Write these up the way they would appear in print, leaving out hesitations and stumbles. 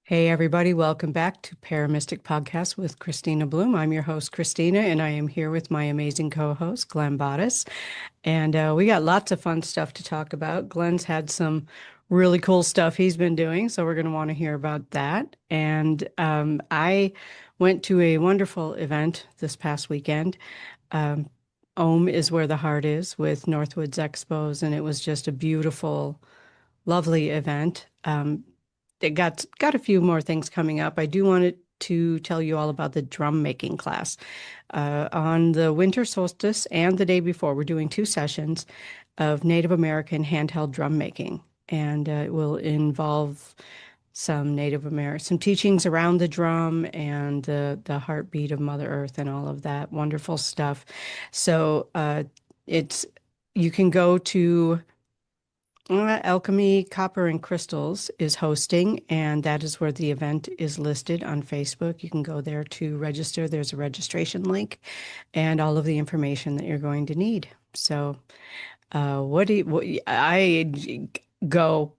Hey, everybody, welcome back to ParaMystic Podcast with Kristina Bloom. I'm your host, Kristina, and I am here with my amazing co-host, Glenn Boddice. And we got lots of fun stuff to talk about. Glenn's had some really cool stuff he's been doing, so we're going to want to hear about that. And I went to a wonderful event this past weekend. Um, Ohm is where the heart is with Northwoods Expos, and it was just a beautiful, lovely event. It got a few more things coming up. I do want to tell you all about the drum making class. On the winter solstice and the day before, we're doing two sessions of Native American handheld drum making, and it will involve some teachings around the drum and the heartbeat of Mother Earth and all of that wonderful stuff. So it's you can go to Alchemy Copper and Crystals is hosting, and that is where the event is listed on Facebook. You can go there to register. There's a registration link and all of the information that you're going to need. So, I go.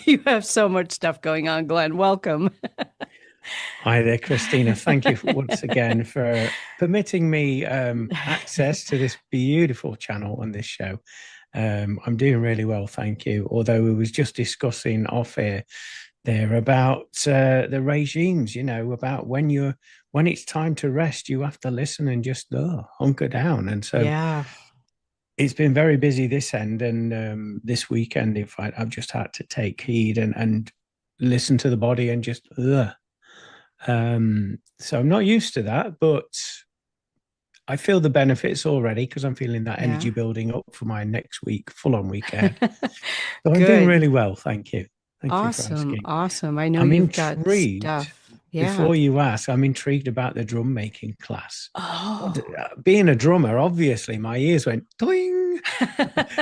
You have so much stuff going on, Glenn. Welcome. Hi there, Kristina. Thank you once again for permitting me access to this beautiful channel on this show. I'm doing really well, thank you. Although we was just discussing off air there about the regimes, about when it's time to rest, you have to listen and just hunker down. And so Yeah. it's been very busy this end, and this weekend, in fact, I've just had to take heed and listen to the body and just so I'm not used to that, but I feel the benefits already because I'm feeling that Yeah. energy building up for my next week, full on week ahead. So I'm doing Good. really well. Thank you. Thank you for Awesome. asking. Awesome. I know I'm you've got intrigued. stuff. Yeah. Before you ask, I'm intrigued about the drum making class. Oh. Being a drummer, obviously, my ears went doing.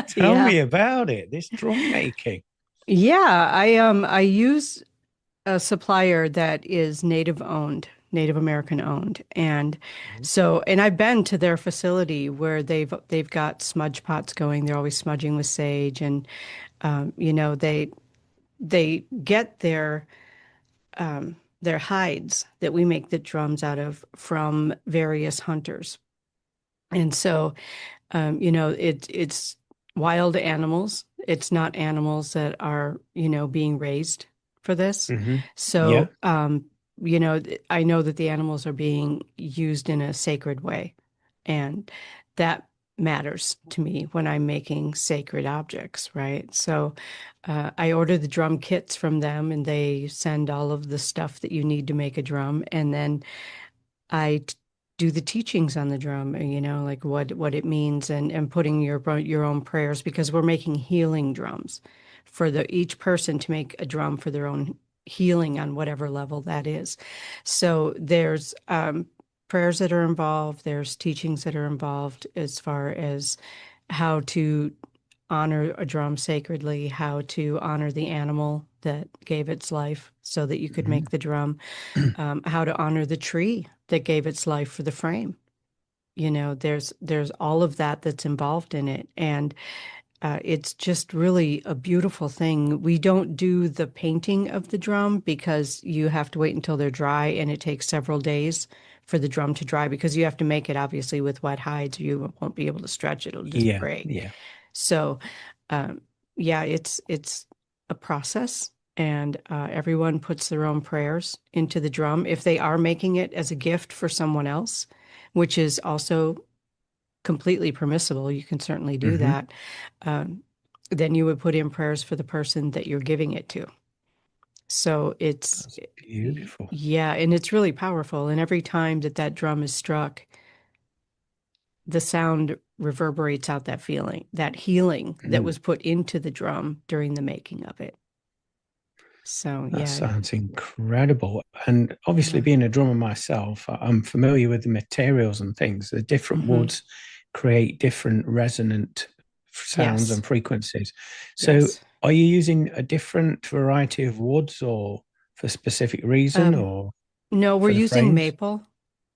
Tell Yeah. me about it. This drum making. Yeah, I use a supplier that is native owned, Native American owned. And I've been to their facility where they've got smudge pots going. They're always smudging with sage and they get their hides that we make the drums out of from various hunters. And so it's wild animals. It's not animals that are, being raised for this. Hmm. Yeah, So, I know that the animals are being used in a sacred way, and that matters to me when I'm making sacred objects, right? So, I order the drum kits from them, and they send all of the stuff that you need to make a drum, and then I do the teachings on the drum, like what it means and putting your own prayers because we're making healing drums for the each person to make a drum for their own healing on whatever level that is. So there's prayers that are involved, there's teachings that are involved as far as how to honor a drum sacredly, how to honor the animal that gave its life so that you could hmm make the drum, how to honor the tree that gave its life for the frame. There's all of that that's involved in it, and it's just really a beautiful thing. We don't do the painting of the drum because you have to wait until they're dry, and it takes several days for the drum to dry because you have to make it obviously with wet hides. You won't be able to stretch it; it'll just yeah, break. yeah. So, um, yeah, it's a process, and everyone puts their own prayers into the drum if they are making it as a gift for someone else, which is also completely permissible. You can certainly do Hmm. that. Um, then you would put in prayers for the person that you're giving it to. So That's beautiful. yeah, and it's really powerful. And every time that that drum is struck, the sound reverberates out that feeling, that healing that Mm. was put into the drum during the making of it. So, That yeah, sounds incredible. And obviously, yeah. being a drummer myself, I'm familiar with the materials and things. The different Hmm. woods create different resonant sounds Yes, and frequencies. So, yes. are you using a different variety of woods or for specific reason Um, or no, we're for the using frames? maple.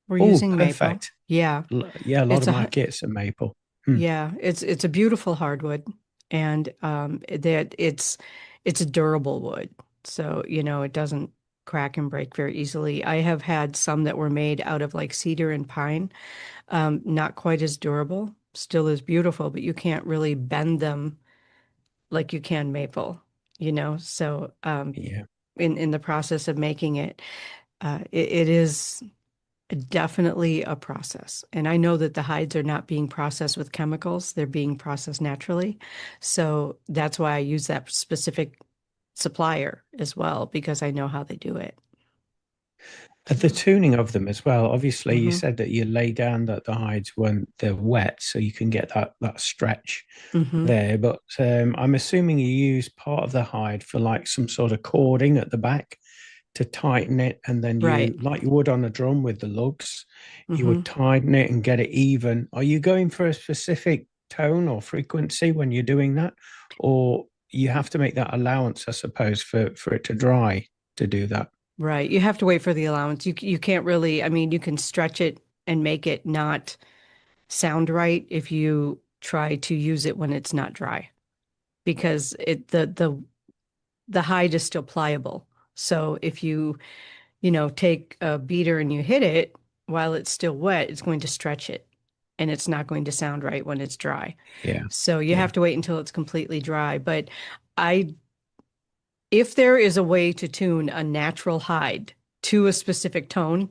We're Oh, using maple. perfect. Yeah, Yeah, a lot it's of a my hu- kits are maple. Hmm. yeah, it's a beautiful hardwood, and that it's a durable wood. So, it doesn't. crack and break very easily. I have had some that were made out of like cedar and pine, not quite as durable, still as beautiful, but you can't really bend them like you can maple, you know? So, Yeah. in the process of making it, it is definitely a process. And I know that the hides are not being processed with chemicals, they're being processed naturally. So that's why I use that specific supplier as well, because I know how they do it. The So, tuning of them as well. Obviously, you hmm said that you lay down that the hides when they're wet, so you can get that stretch hmm there. But I'm assuming you use part of the hide for like some sort of cording at the back to tighten it, and then Right. you, like you would on a drum with the lugs, you hmm would tighten it and get it even. Are you going for a specific tone or frequency when you're doing that, or you have to make that allowance, I suppose, for it to dry to do that? Right. You have to wait for the allowance. You can't really, I mean, you can stretch it and make it not sound right if you try to use it when it's not dry, because the hide is still pliable. So if you take a beater and you hit it while it's still wet, it's going to stretch it and it's not going to sound right when it's dry. Yeah, So you yeah, have to wait until it's completely dry. But I, if there is a way to tune a natural hide to a specific tone,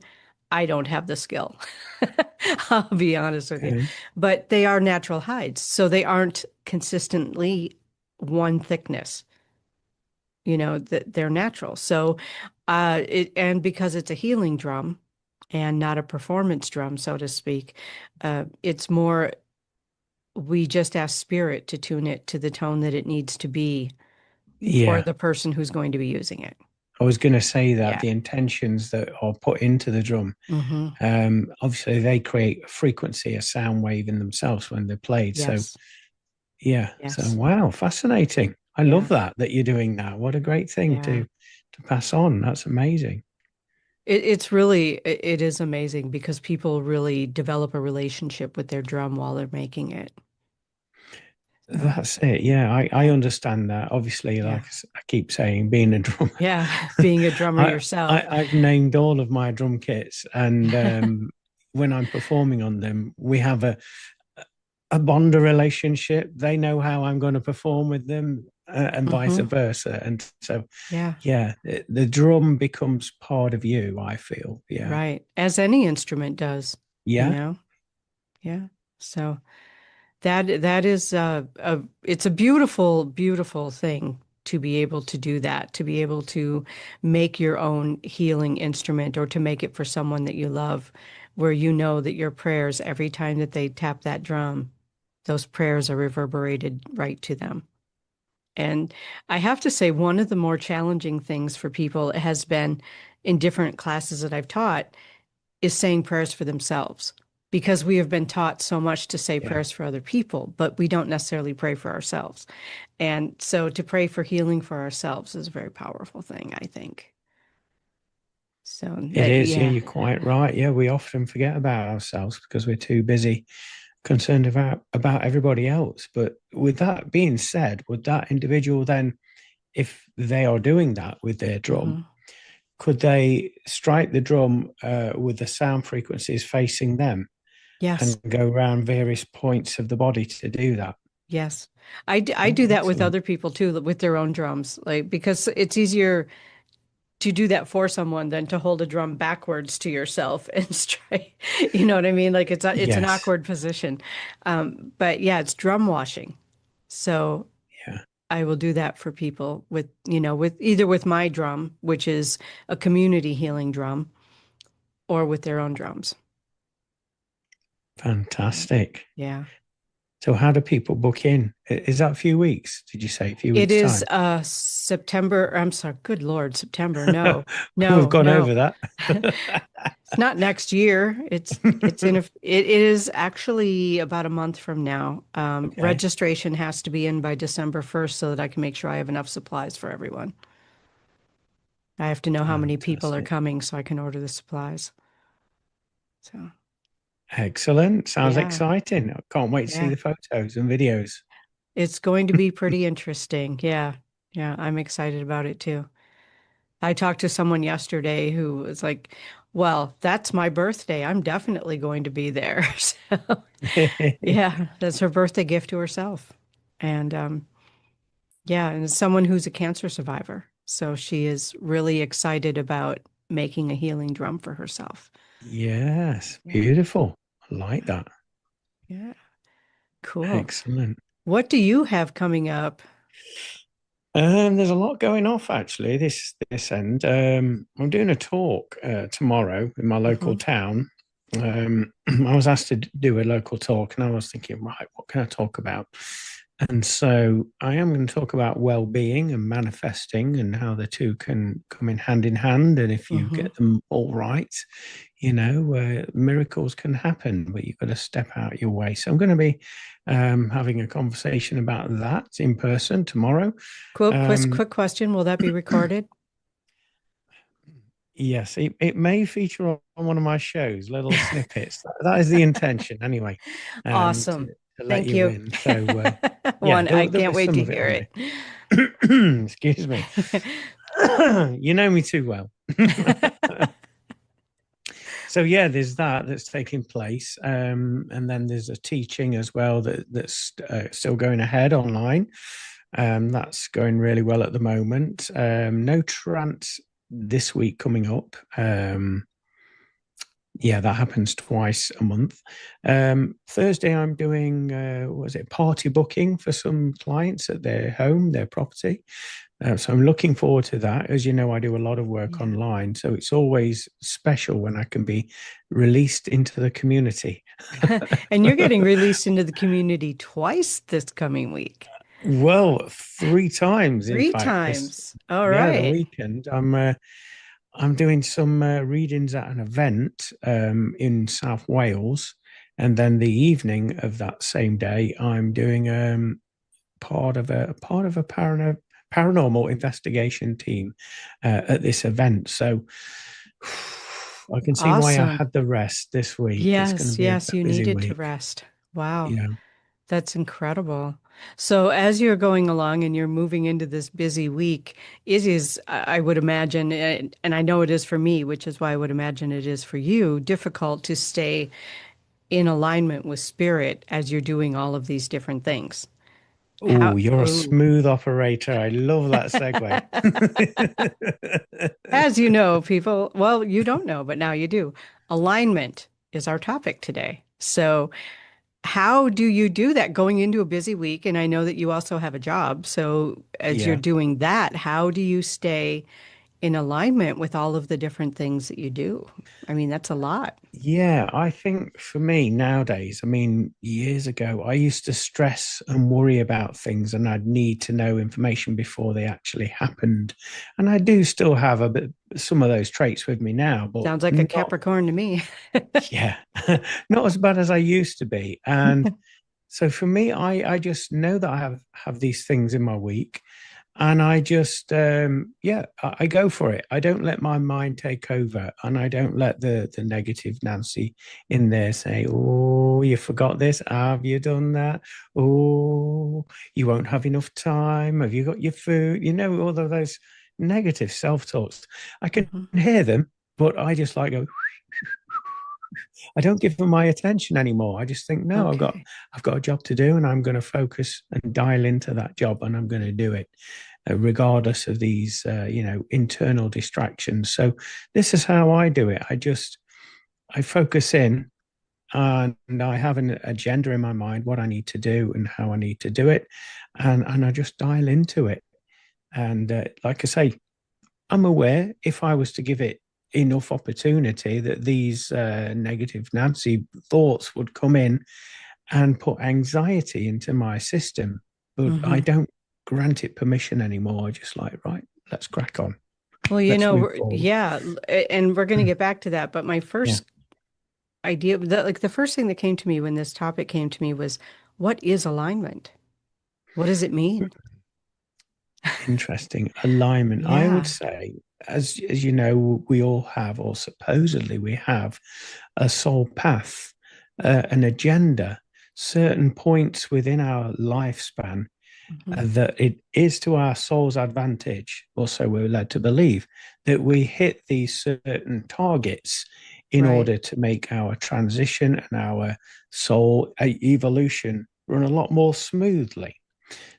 I don't have the skill. I'll be honest with you. okay. But they are natural hides, so they aren't consistently one thickness. That they're natural. So, and because it's a healing drum and not a performance drum, so to speak, it's more, we just ask spirit to tune it to the tone that it needs to be for Yeah. the person who's going to be using it. I was going to say that Yeah. the intentions that are put into the drum, hmm obviously they create a frequency, a sound wave in themselves when they're played. So Yes. yeah, so Yes. wow, fascinating. I love Yeah. that you're doing that. What a great thing Yeah. to pass on. That's amazing. It is amazing because people really develop a relationship with their drum while they're making it. So, That's it. Yeah, I yeah. understand that. Obviously, Yeah. like I keep saying, being a drummer, Yeah. Being a drummer I, yourself. I've named all of my drum kits, and when I'm performing on them, we have a bond, a relationship. They know how I'm going to perform with them, and vice hmm versa. And so, Yeah. yeah, the drum becomes part of you, I feel. Yeah. Right. As any instrument does, you Yeah. know? Yeah. So that is it's a beautiful, beautiful thing to be able to do that, to be able to make your own healing instrument or to make it for someone that you love, where you know that your prayers, every time that they tap that drum, those prayers are reverberated right to them. And I have to say, one of the more challenging things for people has been in different classes that I've taught is saying prayers for themselves, because we have been taught so much to say Yeah. prayers for other people, but we don't necessarily pray for ourselves. And so to pray for healing for ourselves is a very powerful thing, I think. So It that, is. Yeah, yeah. you're quite right. Yeah, we often forget about ourselves because we're too busy concerned about everybody else. But with that being said, would that individual then, if they are doing that with their drum, hmm could they strike the drum with the sound frequencies facing them Yes. and go around various points of the body to do that? Yes. I Oh, do that with excellent. other people too, with their own drums, like, because it's easier to do that for someone than to hold a drum backwards to yourself and straight. You know what I mean? Like it's an Yes. awkward position. But yeah, it's drum washing. So Yeah. I will do that for people with either with my drum, which is a community healing drum, or with their own drums. Fantastic. Yeah. So how do people book in? Is that a few weeks? Did you say a few It weeks is time? September. I'm sorry. Good Lord, September. No, We've no, gone no. over that. It's not next year. It is actually about a month from now. Okay. Registration has to be in by December 1st so that I can make sure I have enough supplies for everyone. I have to know how many people are Fantastic. coming so I can order the supplies. So, Excellent. Sounds yeah, exciting. I can't wait to see yeah. the photos and videos. It's going to be pretty interesting. Yeah. Yeah, I'm excited about it too. I talked to someone yesterday who was like, well, that's my birthday. I'm definitely going to be there. So, yeah, that's her birthday gift to herself. And yeah, and as someone who's a cancer survivor. So she is really excited about making a healing drum for herself. Yes, Yeah. beautiful. I like that. Yeah. Cool. Excellent. What do you have coming up? There's a lot going off actually this end. I'm doing a talk tomorrow in my local Mhm. town. I was asked to do a local talk, and I was thinking, right, what can I talk about? And so I am going to talk about well-being and manifesting and how the two can come in hand. And if you Mhm. get them all right, miracles can happen, but you've got to step out your way. So I'm going to be having a conversation about that in person tomorrow. Um, Quick question. Will that be recorded? yes, it may feature on one of my shows, little snippets. That is the intention, anyway, Awesome. to let Thank you you. in. So, yeah, One, I there'll can't be wait some to of it hear on it. there. Excuse me. You know me too well. So yeah, there's that's taking place, and then there's a teaching as well that's still going ahead online. That's going really well at the moment. No trance this week coming up. Yeah, that happens twice a month. Thursday, I'm doing was it party booking for some clients at their home, their property. So I'm looking forward to that. As you know, I do a lot of work Yeah. online, so it's always special when I can be released into the community. And you're getting released into the community twice this coming week. Well, three times, in Three fact. This, times. All yeah, the right. weekend. I'm doing some readings at an event in South Wales, and then the evening of that same day, I'm doing part of a paranormal investigation team at this event. So I can see why I Awesome. had the rest this week. It's going to Yes, be a yes, you busy needed to week. rest. Wow. Yeah, That's incredible. So as you're going along and you're moving into this busy week, it is, I would imagine, and I know it is for me, which is why I would imagine it is for you, difficult to stay in alignment with spirit as you're doing all of these different things. How, oh, you're a oh. smooth operator. I love that segue. As you know, people, well, you don't know, but now you do. Alignment is our topic today. So how do you do that going into a busy week? And I know that you also have a job. So as you're Yeah. doing that, how do you stay in alignment with all of the different things that you do? I mean, that's a lot. Yeah, I think for me nowadays, I mean, years ago, I used to stress and worry about things and I'd need to know information before they actually happened. And I do still have a bit some of those traits with me now, but Sounds like a not, Capricorn to me. yeah, not as bad as I used to be. And so for me, I just know that have these things in my week. And I just yeah, I go for it. I don't let my mind take over, and I don't let the negative Nancy in there say, oh, you forgot this, have you done that, oh, you won't have enough time, have you got your food, all of those negative self-talks. I can Mhm. hear them, but I just like go, I don't give them my attention anymore. I just think, no, Okay. I've got a job to do, and I'm going to focus and dial into that job, and I'm going to do it, regardless of these, internal distractions. So this is how I do it. I focus in, and I have an agenda in my mind, what I need to do and how I need to do it, and I just dial into it. And like I say, I'm aware if I was to give it enough opportunity that these negative Nancy thoughts would come in and put anxiety into my system. But I Hmm. don't grant it permission anymore. I just like, right, let's crack on. Well, Let's move forward. yeah, and we're going to get back to that. But my Yeah, first idea, the first thing that came to me when this topic came to me was, what is alignment? What does it mean? interesting. Alignment. I would Yeah. say, as you know, we all have, or supposedly we have, a soul path, an agenda, certain points within our lifespan. that it is to our soul's advantage, or so we're led to believe, that we hit these certain targets in Right. order to make our transition and our soul evolution run a lot more smoothly.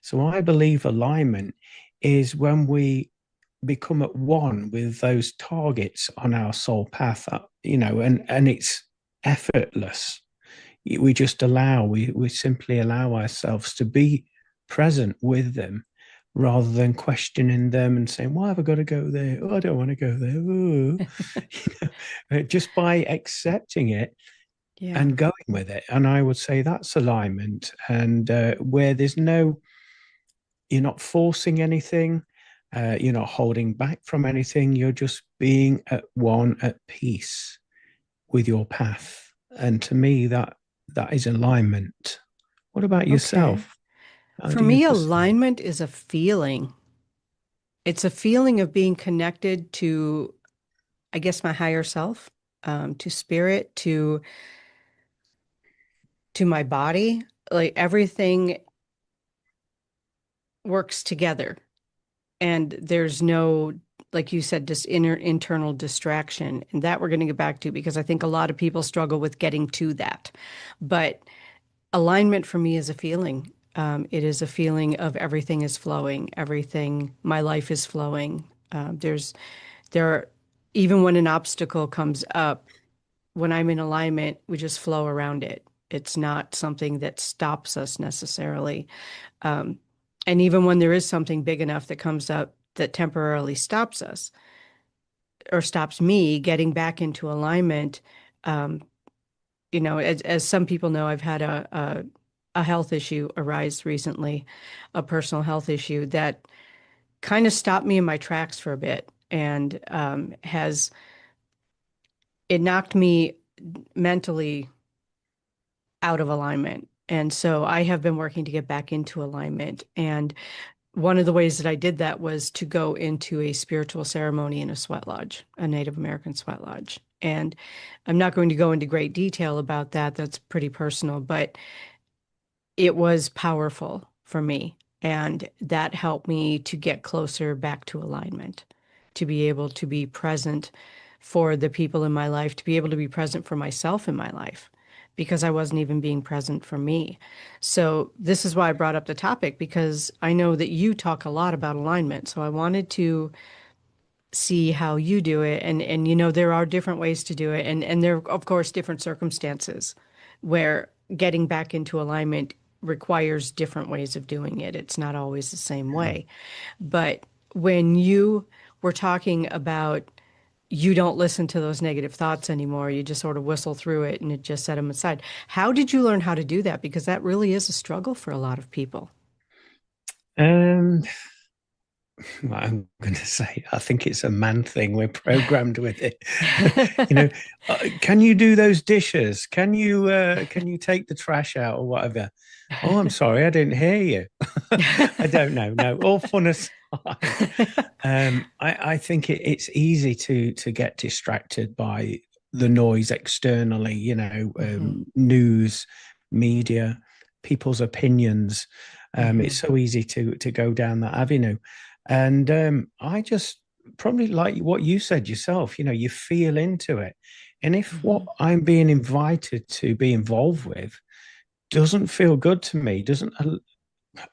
So I believe alignment is when we become at one with those targets on our soul path, and it's effortless. We just we simply allow ourselves to be present with them rather than questioning them and saying, why have I got to go there? Oh, I don't want to go there. Just by accepting it Yeah. and going with it. And I would say that's alignment. And where you're not forcing anything, you're not holding back from anything, you're just being at one, at peace with your path. And to me, that is alignment. What about Okay. yourself? How For do you me, perceive it? alignment is a feeling. It's a feeling of being connected to, I guess, my higher self, to spirit, to my body. Like everything works together, and there's no, like you said, just internal distraction, and that we're going to get back to because I think a lot of people struggle with getting to that. But alignment for me is a feeling. It is a feeling of everything is flowing, everything, my life is flowing. There, are, even when an obstacle comes up, when I'm in alignment, we just flow around it. It's not something that stops us necessarily. Um, and even when there is something big enough that comes up that temporarily stops us or stops me getting back into alignment, um, as some people know, I've had a health issue arise recently, a personal health issue that kind of stopped me in my tracks for a bit and has it knocked me mentally out of alignment. And so I have been working to get back into alignment. And one of the ways that I did that was to go into a spiritual ceremony in a sweat lodge, a Native American sweat lodge. And I'm not going to go into great detail about that. That's pretty personal, but it was powerful for me. And that helped me to get closer back to alignment, to be able to be present for the people in my life, to be able to be present for myself in my life, because I wasn't even being present for me. So, this is why I brought up the topic, because I know that you talk a lot about alignment. So, I wanted to see how you do it. And there are different ways to do it. And there are, of course, different circumstances where getting back into alignment requires different ways of doing it. It's not always the same way. But when you were talking about you don't listen to those negative thoughts anymore, you just sort of whistle through it and it just set them aside. How did you learn how to do that? Because that really is a struggle for a lot of people. Um, I'm going to say, I think it's a man thing. We're programmed with it. you know, can you do those dishes? Can you take the trash out or whatever? Oh, I'm sorry, I didn't hear you. I don't know. No, all fun aside. I think it's easy to get distracted by the noise externally. Hmm. News, media, people's opinions. It's Hmm. so easy to go down that avenue. And I just probably like what you said yourself, you feel into it. And if what Hmm. I'm being invited to be involved with doesn't feel good to me, doesn't,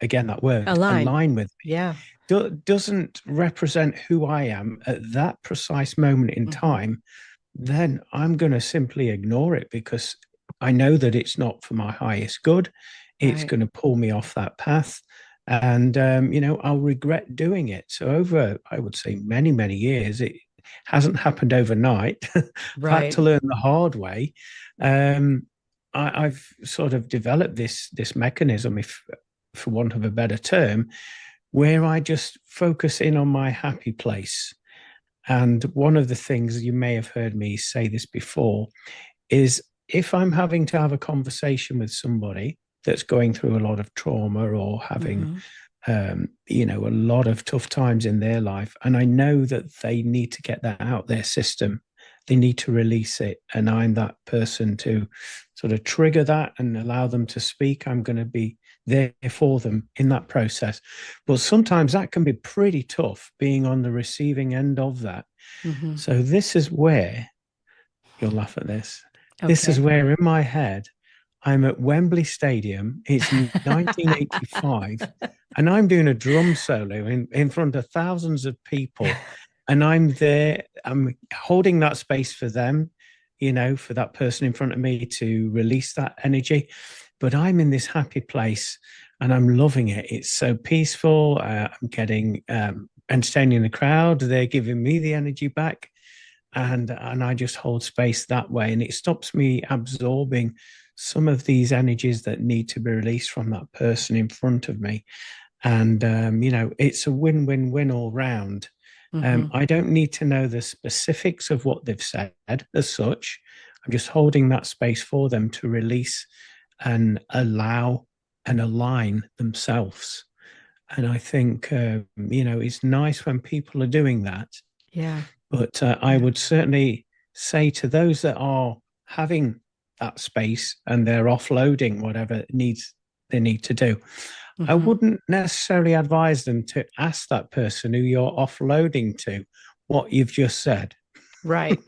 again, that word, Align. align with me, Yeah. doesn't represent who I am at that precise moment in Hmm. time, then I'm going to simply ignore it because I know that it's not for my highest good. It's Right. going to pull me off that path. And, I'll regret doing it. So, over, I would say, many, many years, it hasn't happened overnight. I've had Right. to learn the hard way. Um, I've sort of developed this mechanism, if for want of a better term, where I just focus in on my happy place. And one of the things you may have heard me say this before is if I'm having to have a conversation with somebody that's going through a lot of trauma or having, Hmm. a lot of tough times in their life, and I know that they need to get that out their system, they need to release it, and I'm that person to sort of trigger that and allow them to speak, I'm going to be there for them in that process. But sometimes that can be pretty tough being on the receiving end of that. Hmm. So this is where you'll laugh at this. This is Okay. where in my head I'm at Wembley Stadium. It's 1985, and I'm doing a drum solo in front of thousands of people. And I'm there, I'm holding that space for them, for that person in front of me to release that energy. But I'm in this happy place and I'm loving it. It's so peaceful. I'm getting entertaining the crowd. They're giving me the energy back. And I just hold space that way, and it stops me absorbing some of these energies that need to be released from that person in front of me. And it's a win-win-win all round. Hmm. I don't need to know the specifics of what they've said as such. I'm just holding that space for them to release and allow and align themselves. And I think it's nice when people are doing that. Yeah. But I Yeah. would certainly say to those that are having that space and they're offloading whatever needs they need to do, I Hmm. wouldn't necessarily advise them to ask that person who you're offloading to what you've just said. Right.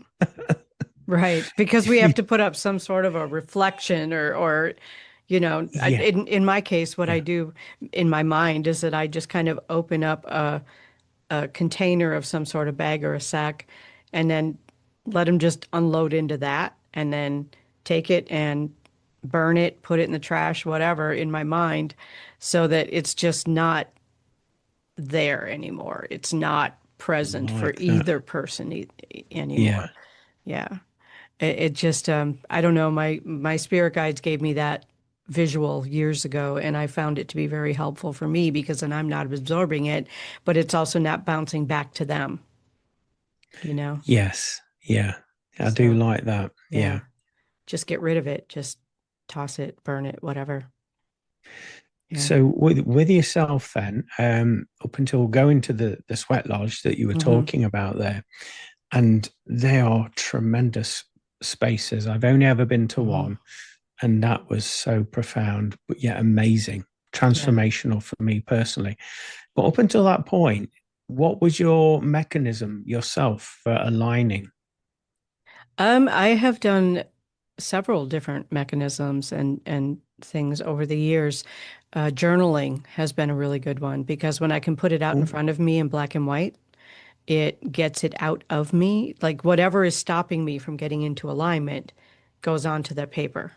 Right. Because we If have you, to put up some sort of a reflection or yeah, in my case, what I yeah, do in my mind is that I just kind of open up a container of some sort of bag or a sack and then let them just unload into that and then take it and burn it, put it in the trash, whatever, in my mind, so that it's just not there anymore. It's not present for like that. either person Yeah, anymore. Yeah. It just I don't know, my spirit guides gave me that visual years ago, and I found it to be very helpful for me because then I'm not absorbing it, but it's also not bouncing back to them, you know? yes, yeah, I do So, like that. yeah, Yeah. just get rid of it. Just toss it, burn it, whatever. Yeah. So with yourself then, up until going to the sweat lodge that you were Hmm. talking about there, and they are tremendous spaces. I've only ever been to Hmm. one, and that was so profound, but yet amazing, Yeah. transformational for me personally. But up until that point, what was your mechanism yourself for aligning? I have done several different mechanisms and things over the years. Journaling has been a really good one because when I can put it out in Oh, front of me in black and white, it gets it out of me. Like whatever is stopping me from getting into alignment goes onto that paper.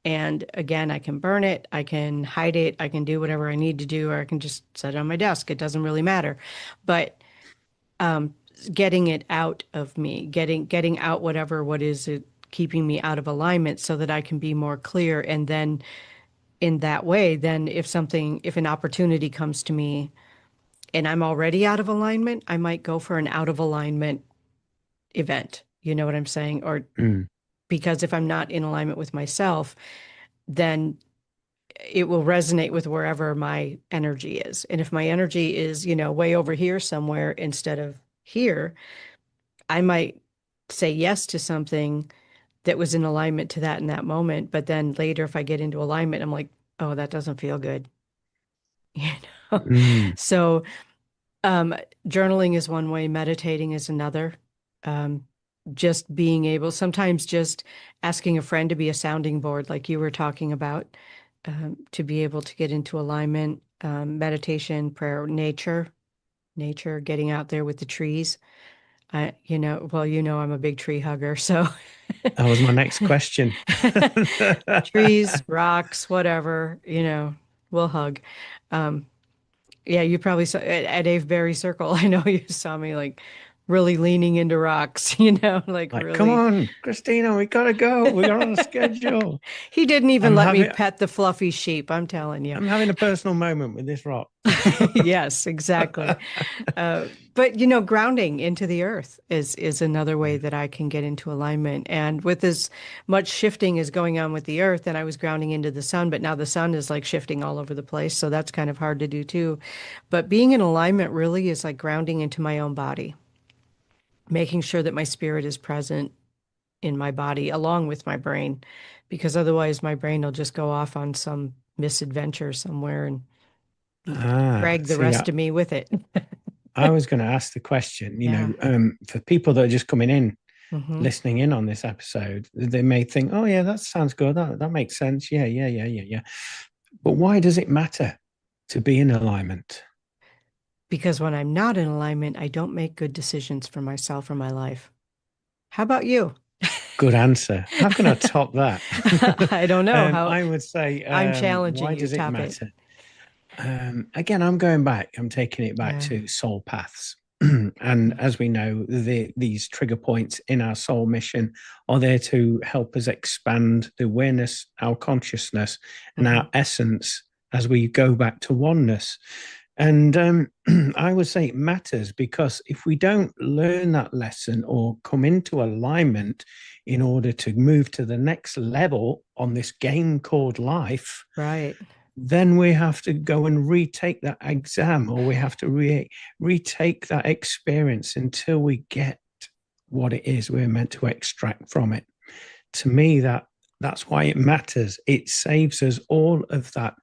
And again, I can burn it, I can hide it, I can do whatever I need to do, or I can just set it on my desk. It doesn't really matter. But getting it out of me, getting out what is it keeping me out of alignment so that I can be more clear. And then in that way, then if an opportunity comes to me and I'm already out of alignment, I might go for an out of alignment event. You know what I'm saying? Or mm, because if I'm not in alignment with myself, then it will resonate with wherever my energy is. And if my energy is, way over here somewhere instead of here, I might say yes to something that was in alignment to that in that moment. But then later, if I get into alignment, I'm like, oh, that doesn't feel good. You know? mm, So, um, journaling is one way, meditating is another. Um, just being able, sometimes just asking a friend to be a sounding board, like you were talking about, to be able to get into alignment, meditation, prayer, nature, getting out there with the trees. Well, I'm a big tree hugger, so that was my next question. trees, rocks, whatever, we'll hug. Um, yeah, you probably saw at Avebury Circle. I know you saw me like really leaning into rocks, like Like, come really. on, Kristina, we gotta go. We're on a schedule. He didn't even I'm let me having pet the fluffy sheep, I'm telling you. I'm having a personal moment with this rock. Yes, exactly. But grounding into the earth is another way Yeah. that I can get into alignment. And with as much shifting as going on with the earth, and I was grounding into the sun, but now the sun is like shifting all over the place, so that's kind of hard to do too. But being in alignment really is like grounding into my own body, making sure that my spirit is present in my body along with my brain, because otherwise my brain will just go off on some misadventure somewhere and Ah, drag the see, rest of me with it. I was going to ask the question, Yeah. for people that are just coming in, Hmm. listening in on this episode, they may think, oh, yeah, that sounds good. That makes sense. Yeah, yeah, yeah, yeah, yeah. But why does it matter to be in alignment? Because when I'm not in alignment, I don't make good decisions for myself or my life. How about you? Good answer. How can I top that? I don't know how. I would say, I'm challenging why you. does it Top it. matter? Again, I'm going back. I'm taking it back Yeah. to soul paths. And as we know, these trigger points in our soul mission are there to help us expand the awareness, our consciousness, and Hmm. our essence as we go back to oneness. And I would say it matters because if we don't learn that lesson or come into alignment in order to move to the next level on this game called life, Right. then we have to go and retake that exam, or we have to retake that experience until we get what it is we're meant to extract from it. To me, that's why it matters. It saves us all of that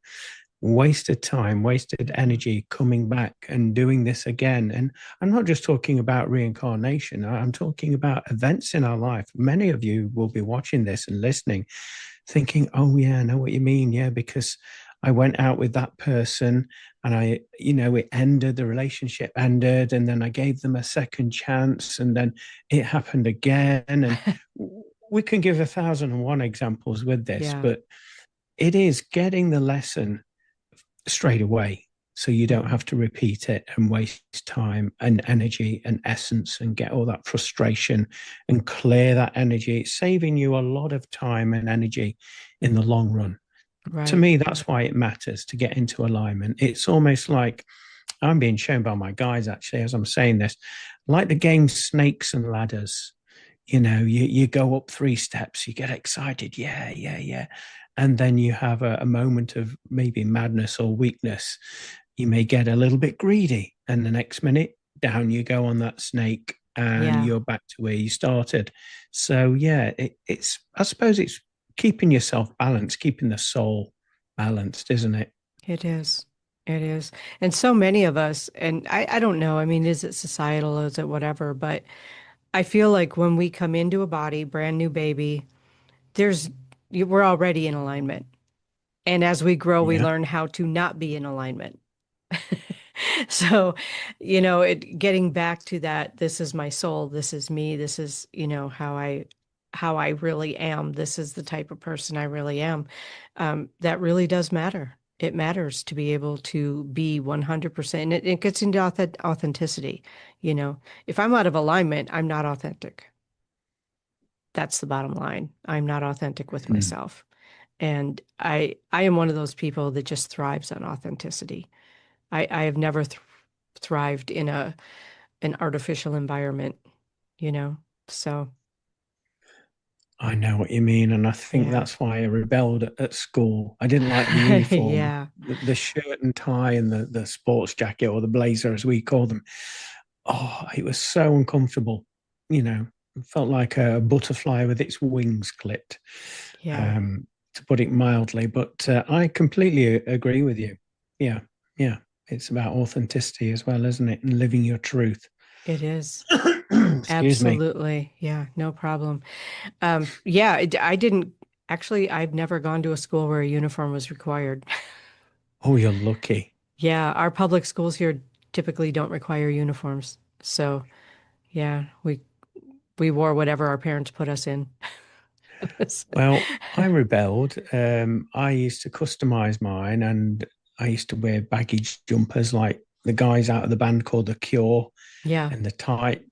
wasted time, wasted energy coming back and doing this again. And I'm not just talking about reincarnation, I'm talking about events in our life. Many of you will be watching this and listening, thinking, oh, yeah, I know what you mean. Yeah, because I went out with that person and it ended, the relationship ended, and then I gave them a second chance, and then it happened again. And we can give 1,001 examples with this, Yeah. but it is getting the lesson straight away so you don't Hmm. have to repeat it and waste time and energy and essence and get all that frustration and clear that energy. It's saving you a lot of time and energy in the long run. To Right. me, that's why it matters to get into alignment. It's almost like I'm being shown by my guys, actually, as I'm saying this, like the game Snakes and Ladders. You go up 3 steps, you get excited, yeah, yeah, yeah. And then you have a moment of maybe madness or weakness. You may get a little bit greedy, and the next minute, down you go on that snake, and Yeah. you're back to where you started. So, yeah, I suppose it's keeping yourself balanced, keeping the soul balanced, isn't it? It is. It is. And so many of us, and I don't know, I mean, is it societal, is it whatever, but I feel like when we come into a body, brand new baby, there's we're already in alignment. And as we grow, we Yeah. learn how to not be in alignment. So, getting back to that, this is my soul, this is me, this is, how I really am. This is the type of person I really am. That really does matter. It matters to be able to be 100%. And it gets into authenticity. If I'm out of alignment, I'm not authentic. That's the bottom line. I'm not authentic with Mm. myself. And I am one of those people that just thrives on authenticity. I have never thrived in an artificial environment, you know. So, I know what you mean, and I think yeah. that's why I rebelled at school. I didn't like the uniform, Yeah. the shirt and tie, and the sports jacket or the blazer, as we call them. Oh, it was so uncomfortable. It felt like a butterfly with its wings clipped, Yeah. um, to put it mildly. But I completely agree with you. Yeah, yeah. It's about authenticity as well, isn't it? And living your truth. It is. Excuse me. Absolutely. Yeah, no problem. Yeah, I didn't actually, I've never gone to a school where a uniform was required. Oh, you're lucky. Yeah, our public schools here typically don't require uniforms. So, yeah, we wore whatever our parents put us in. Well, I rebelled. I used to customize mine, and I used to wear baggy jumpers like the guys out of the band called The Cure, Yeah. and the tight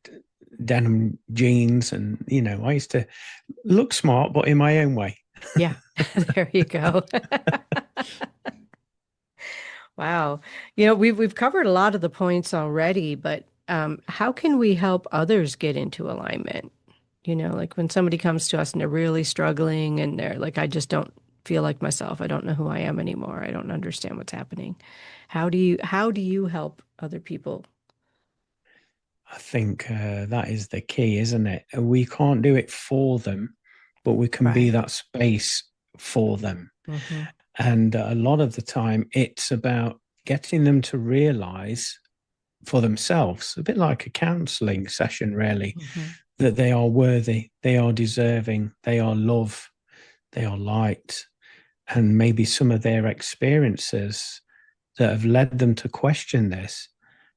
denim jeans. And, I used to look smart, but in my own way. Yeah. There you go. Wow. We've covered a lot of the points already, but how can we help others get into alignment? Like when somebody comes to us and they're really struggling and they're like, I just don't feel like myself. I don't know who I am anymore. I don't understand what's happening. How do you help other people? I think that is the key, isn't it? We can't do it for them, but we can be Right. that space for them. Hmm. And a lot of the time, it's about getting them to realize for themselves, a bit like a counseling session, really, Hmm. that they are worthy, they are deserving, they are love, they are light. And maybe some of their experiences that have led them to question this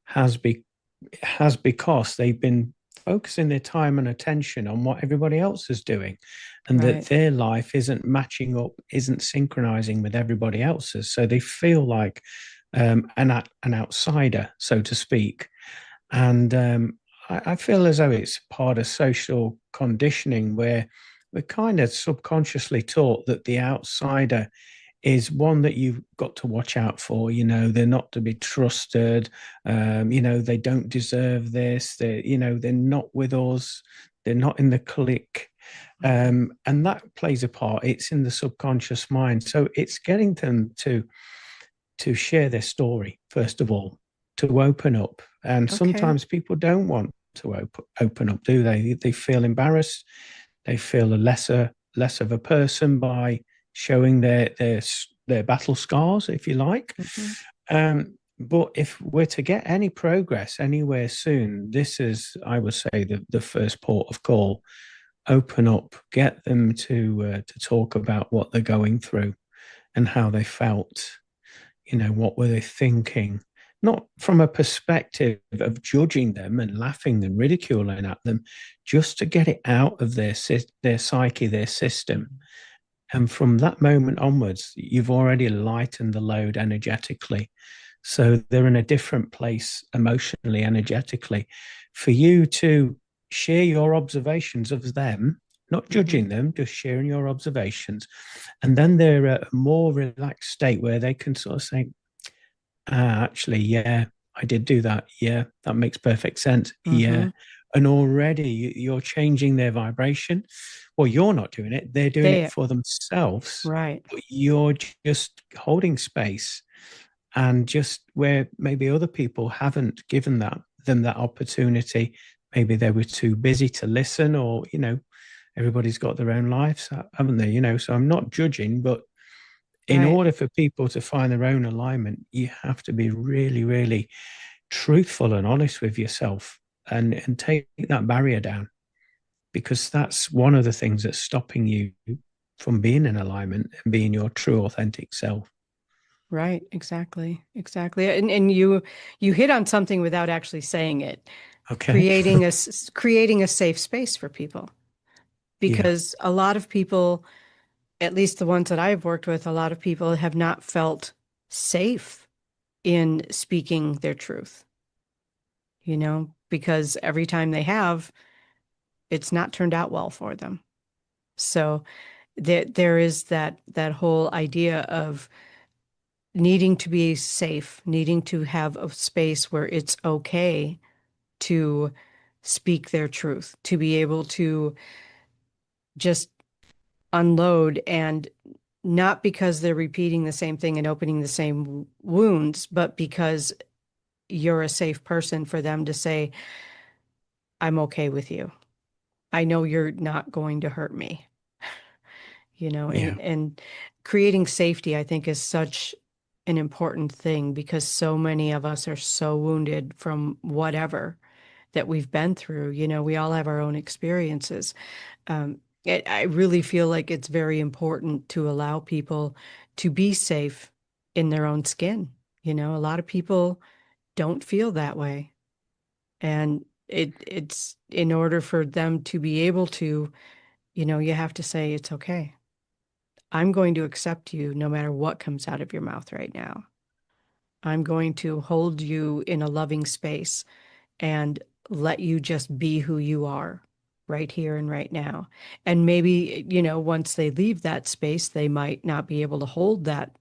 has be has because they've been focusing their time and attention on what everybody else is doing, and that Right. their life isn't matching up, isn't synchronizing with everybody else's. So they feel like an outsider, so to speak. And I feel as though it's part of social conditioning where we're kind of subconsciously taught that the outsider is one that you've got to watch out for. They're not to be trusted. They don't deserve this. They're not with us. They're not in the clique. And that plays a part. It's in the subconscious mind. So it's getting them to share their story, first of all, to open up. And Okay. sometimes people don't want to open up, do they? They feel embarrassed. They feel a less of a person by showing their battle scars, if you like. Hmm. But if we're to get any progress anywhere soon, this is, I would say, the first port of call. Open up, get them to talk about what they're going through and how they felt. What were they thinking? Not from a perspective of judging them and laughing and ridiculing at them, just to get it out of their psyche, their system. And from that moment onwards, you've already lightened the load energetically. So they're in a different place emotionally, energetically. For you to share your observations of them, not Hmm. judging them, just sharing your observations. And then they're at a more relaxed state where they can sort of say, actually, yeah, I did do that. Yeah, that makes perfect sense. Yeah. Hmm. And already you're changing their vibration. Well, you're not doing it, they're doing it They, for themselves, right. but you're just holding space. And just where maybe other people haven't given them that opportunity, maybe they were too busy to listen, or everybody's got their own lives, haven't they? So I'm not judging, but in Right. order for people to find their own alignment, you have to be really, really truthful and honest with yourself, and take that barrier down, because that's one of the things that's stopping you from being in alignment and being your true, authentic self. Right. Exactly. Exactly. And you hit on something without actually saying it, Okay. creating a safe space for people. Yeah. Because a lot of people, at least the ones that I've worked with, a lot of people have not felt safe in speaking their truth, because every time they have, it's not turned out well for them. So there is that whole idea of needing to be safe, needing to have a space where it's okay to speak their truth, to be able to just unload, and not because they're repeating the same thing and opening the same wounds, but because you're a safe person for them to say, I'm okay with you. I know you're not going to hurt me, Yeah. and creating safety, I think, is such an important thing because so many of us are so wounded from whatever that we've been through. We all have our own experiences. I really feel like it's very important to allow people to be safe in their own skin. A lot of people don't feel that way. And it's in order for them to be able to, you have to say, it's okay. I'm going to accept you no matter what comes out of your mouth right now. I'm going to hold you in a loving space and let you just be who you are right here and right now. And maybe, once they leave that space, they might not be able to hold that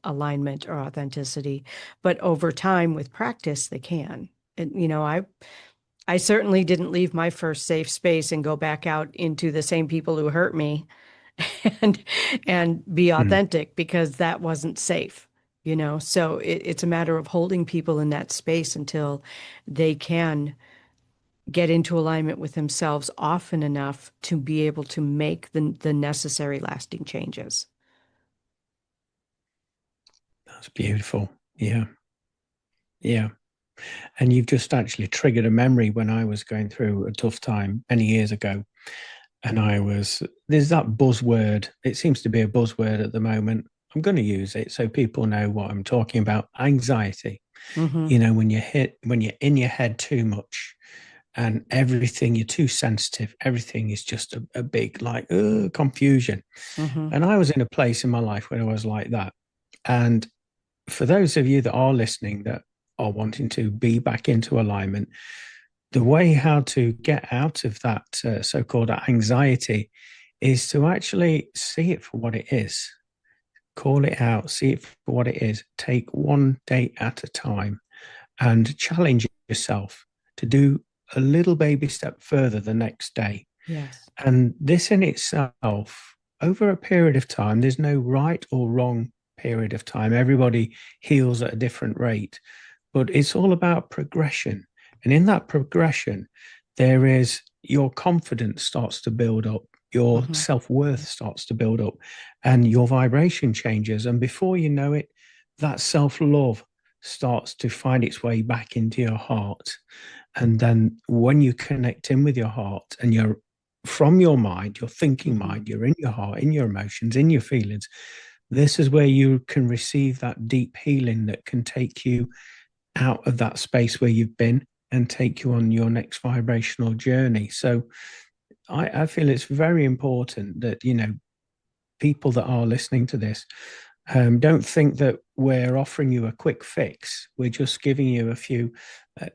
alignment or authenticity, but over time with practice they can. And I certainly didn't leave my first safe space and go back out into the same people who hurt me and be Mm. authentic because that wasn't safe. So it's a matter of holding people in that space until they can get into alignment with themselves often enough to be able to make the necessary lasting changes. That's beautiful. Yeah. Yeah. And you've just actually triggered a memory when I was going through a tough time many years ago. And there's that buzzword. It seems to be a buzzword at the moment. I'm going to use it so people know what I'm talking about. Anxiety. Mm-hmm. When you're in your head too much and everything, you're too sensitive. Everything is just a big, like, confusion. Mm-hmm. And I was in a place in my life where I was like that. And for those of you that are listening that are wanting to be back into alignment, the way how to get out of that so-called anxiety is to actually see it for what it is, call it out, see it for what it is, take one day at a time, and challenge yourself to do a little baby step further the next day. Yes. And this in itself, over a period of time, there's no right or wrong period of time. Everybody heals at a different rate, but it's all about progression. And in that progression, there is your confidence starts to build up, your Mm-hmm. self-worth starts to build up, and your vibration changes. And before you know it, that self-love starts to find its way back into your heart. And then when you connect in with your heart and you're from your mind, your thinking Mm-hmm. mind, you're in your heart, in your emotions, in your feelings, this is where you can receive that deep healing that can take you out of that space where you've been and take you on your next vibrational journey. So I feel it's very important that, people that are listening to this, don't think that we're offering you a quick fix. We're just giving you a few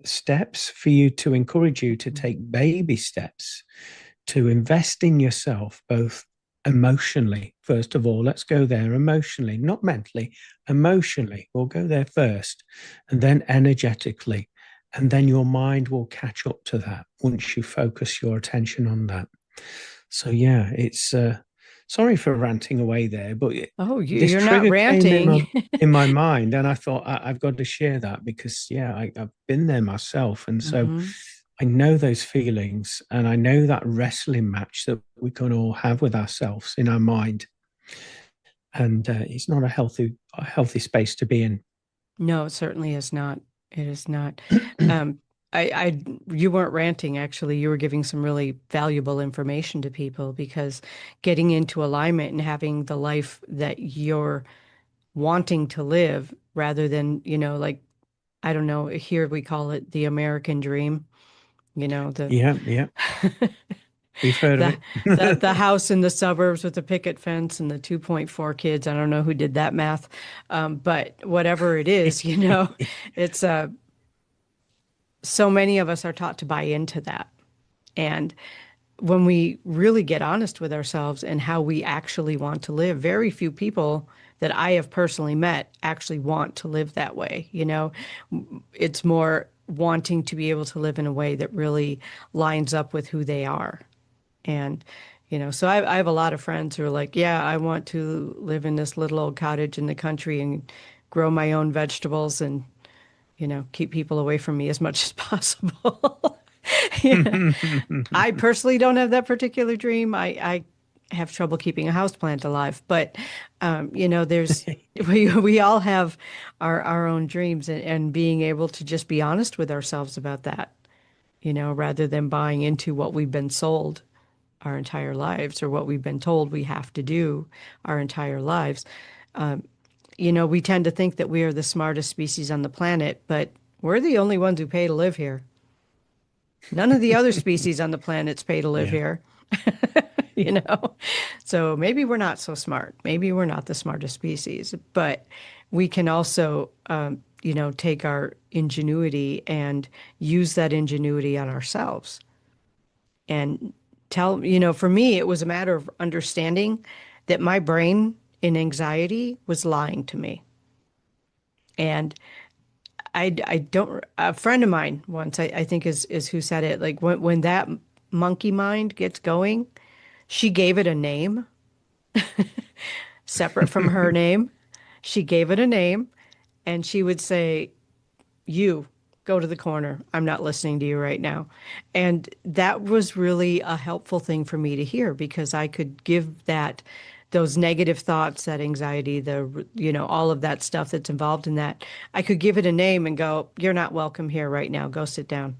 steps for you to encourage you to take baby steps to invest in yourself, both emotionally. First of all, let's go there emotionally, not mentally, emotionally. We'll go there first, and then energetically. And then your mind will catch up to that once you focus your attention on that. So, yeah, it's sorry for ranting away there, but Oh, this you're not trigger came in ranting. my mind, and I thought I've got to share that because, yeah, I've been there myself. And so Mm-hmm. I know those feelings and I know that wrestling match that we can all have with ourselves in our mind. And it's not a healthy space to be in. No, it certainly is not. It is not. Um, you weren't ranting, actually. You were giving some really valuable information to people because getting into alignment and having the life that you're wanting to live rather than, like, I don't know, here we call it the American dream, the Yeah, yeah, we've heard of the it. the house in the suburbs with the picket fence and the 2.4 kids. I don't know who did that math. But whatever it is, it's so many of us are taught to buy into that. And when we really get honest with ourselves and how we actually want to live, very few people that I have personally met actually want to live that way. It's more wanting to be able to live in a way that really lines up with who they are. And, so I have a lot of friends who are like, yeah, I want to live in this little old cottage in the country and grow my own vegetables and, keep people away from me as much as possible. Yeah. I personally don't have that particular dream. I have trouble keeping a houseplant alive, but there's we all have our own dreams, and being able to just be honest with ourselves about that, rather than buying into what we've been sold our entire lives or what we've been told we have to do our entire lives. We tend to think that we are the smartest species on the planet, but we're the only ones who pay to live here. None of the other species on the planets pay to live Yeah, here, you know? So maybe we're not so smart. Maybe we're not the smartest species, but we can also, take our ingenuity and use that ingenuity on ourselves. And for me, it was a matter of understanding that my brain in anxiety was lying to me. And I don't, a friend of mine once, I think is who said it, like when that monkey mind gets going, she gave it a name separate from her name. She gave it a name and she would say, you go to the corner. I'm not listening to you right now. And that was really a helpful thing for me to hear because I could give that those negative thoughts, that anxiety, all of that stuff that's involved in that, I could give it a name and go, you're not welcome here right now. Go sit down.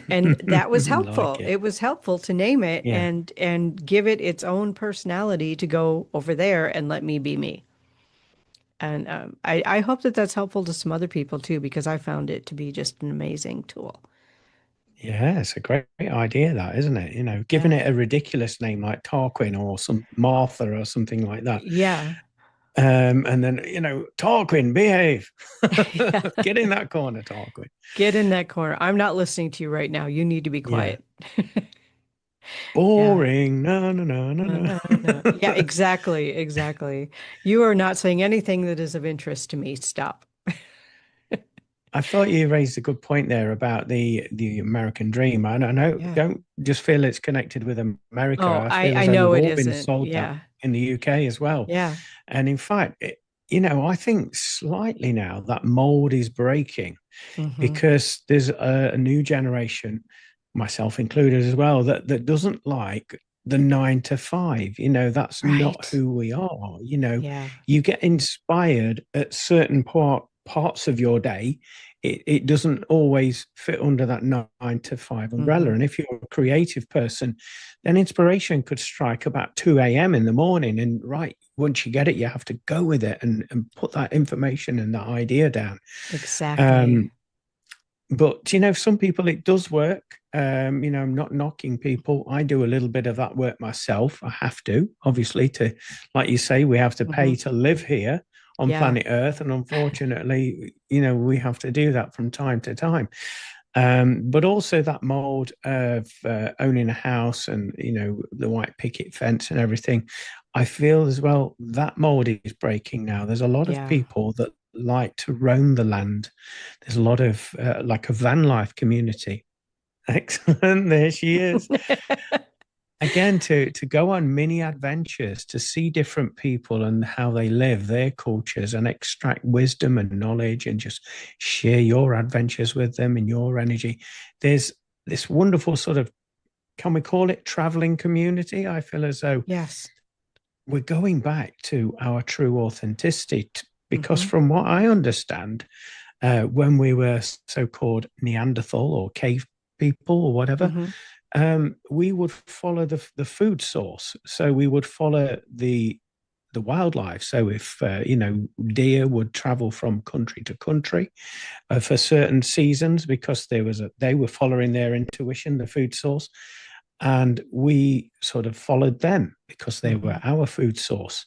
And that was Like helpful. it. It was helpful to name it Yeah. and give it its own personality to go over there and let me be me. And I hope that that's helpful to some other people too, because I found it to be just an amazing tool. Yeah, it's a great idea, that, isn't it? Giving Yeah. it a ridiculous name like Tarquin or some Martha or something like that. Yeah. And then, Tarquin, behave. Yeah. Get in that corner, Tarquin. Get in that corner. I'm not listening to you right now. You need to be Yeah. quiet. Yeah. Boring. No, no, no, no, No, no. no, no. Yeah, exactly. Exactly. You are not saying anything that is of interest to me. Stop. I thought you raised a good point there about the American dream. I know, Yeah. don't just feel it's connected with America. Oh, I I, feel as I though know we've it all been isn't. sold that Yeah. in the UK as well. Yeah. And in fact, I think slightly now that mold is breaking Hmm. because there's a new generation, myself included as well, that doesn't like the 9 to 5. That's not Right. who we are. Yeah. You get inspired at certain parts of your day. It doesn't always fit under that 9 to 5 umbrella. Hmm. And if you're a creative person, then inspiration could strike about 2 a.m. in the morning. And right, once you get it, you have to go with it and put that information and that idea down. Exactly. Um, but some people it does work. I'm not knocking people. I do a little bit of that work myself. I have to, obviously, to, like you say, we have to Hmm. pay to live here on Yeah. planet Earth, and unfortunately, we have to do that from time to time. But also that mold of owning a house and the white picket fence and everything. I feel as well that mold is breaking now. There's a lot of Yeah. people that like to roam the land. There's a lot of like a van life community. Excellent. There she is. Again, to go on mini adventures, to see different people and how they live, their cultures, and extract wisdom and knowledge and just share your adventures with them and your energy. There's this wonderful sort of, can we call it traveling community? I feel as though Yes. we're going back to our true authenticity because Hmm. from what I understand, when we were so-called Neanderthal or cave people or whatever, Hmm. we would follow the food source. So we would follow the wildlife. So if deer would travel from country to country for certain seasons because they were following their intuition, the food source, and we sort of followed them because they were Hmm. our food source.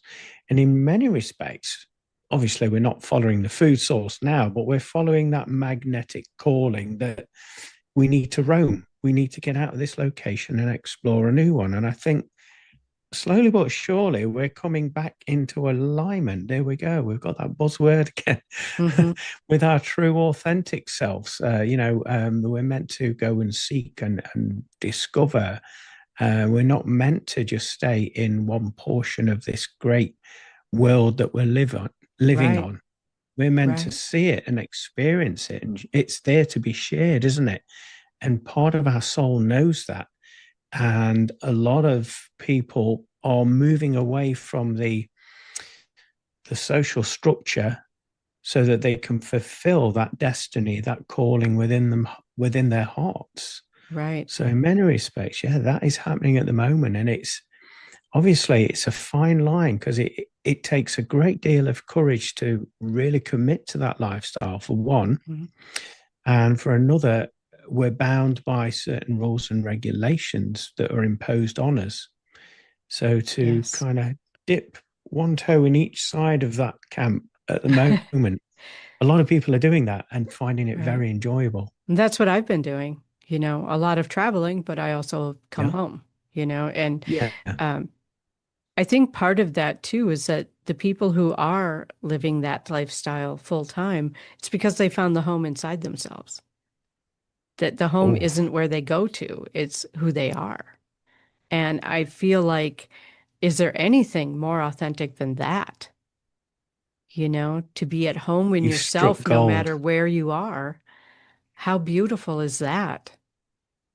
And in many respects, obviously, we're not following the food source now, but we're following that magnetic calling that we need to roam. We need to get out of this location and explore a new one. And I think slowly but surely we're coming back into alignment. There we go. We've got that buzzword again Hmm. with our true authentic selves. We're meant to go and seek and discover. We're not meant to just stay in one portion of this great world that we're living Right. on. We're meant to Right. see it and experience it, and it's there to be shared, isn't it? And part of our soul knows that. And a lot of people are moving away from the social structure so that they can fulfill that destiny, that calling within them, within their hearts. Right. So in many respects, yeah, that is happening at the moment. And it's obviously it's a fine line because it takes a great deal of courage to really commit to that lifestyle, for one. Hmm. And for another, we're bound by certain rules and regulations that are imposed on us. So to Yes. kind of dip one toe in each side of that camp at the moment, a lot of people are doing that and finding it Right. very enjoyable. And that's what I've been doing, a lot of traveling, but I also come Yeah. home, and Yeah. um, I think part of that too is that the people who are living that lifestyle full time, it's because they found the home inside themselves. That the home Oh, isn't where they go to, it's who they are. And I feel like, is there anything more authentic than that? To be at home in you've struck yourself, no gold. matter where you are. How beautiful is that?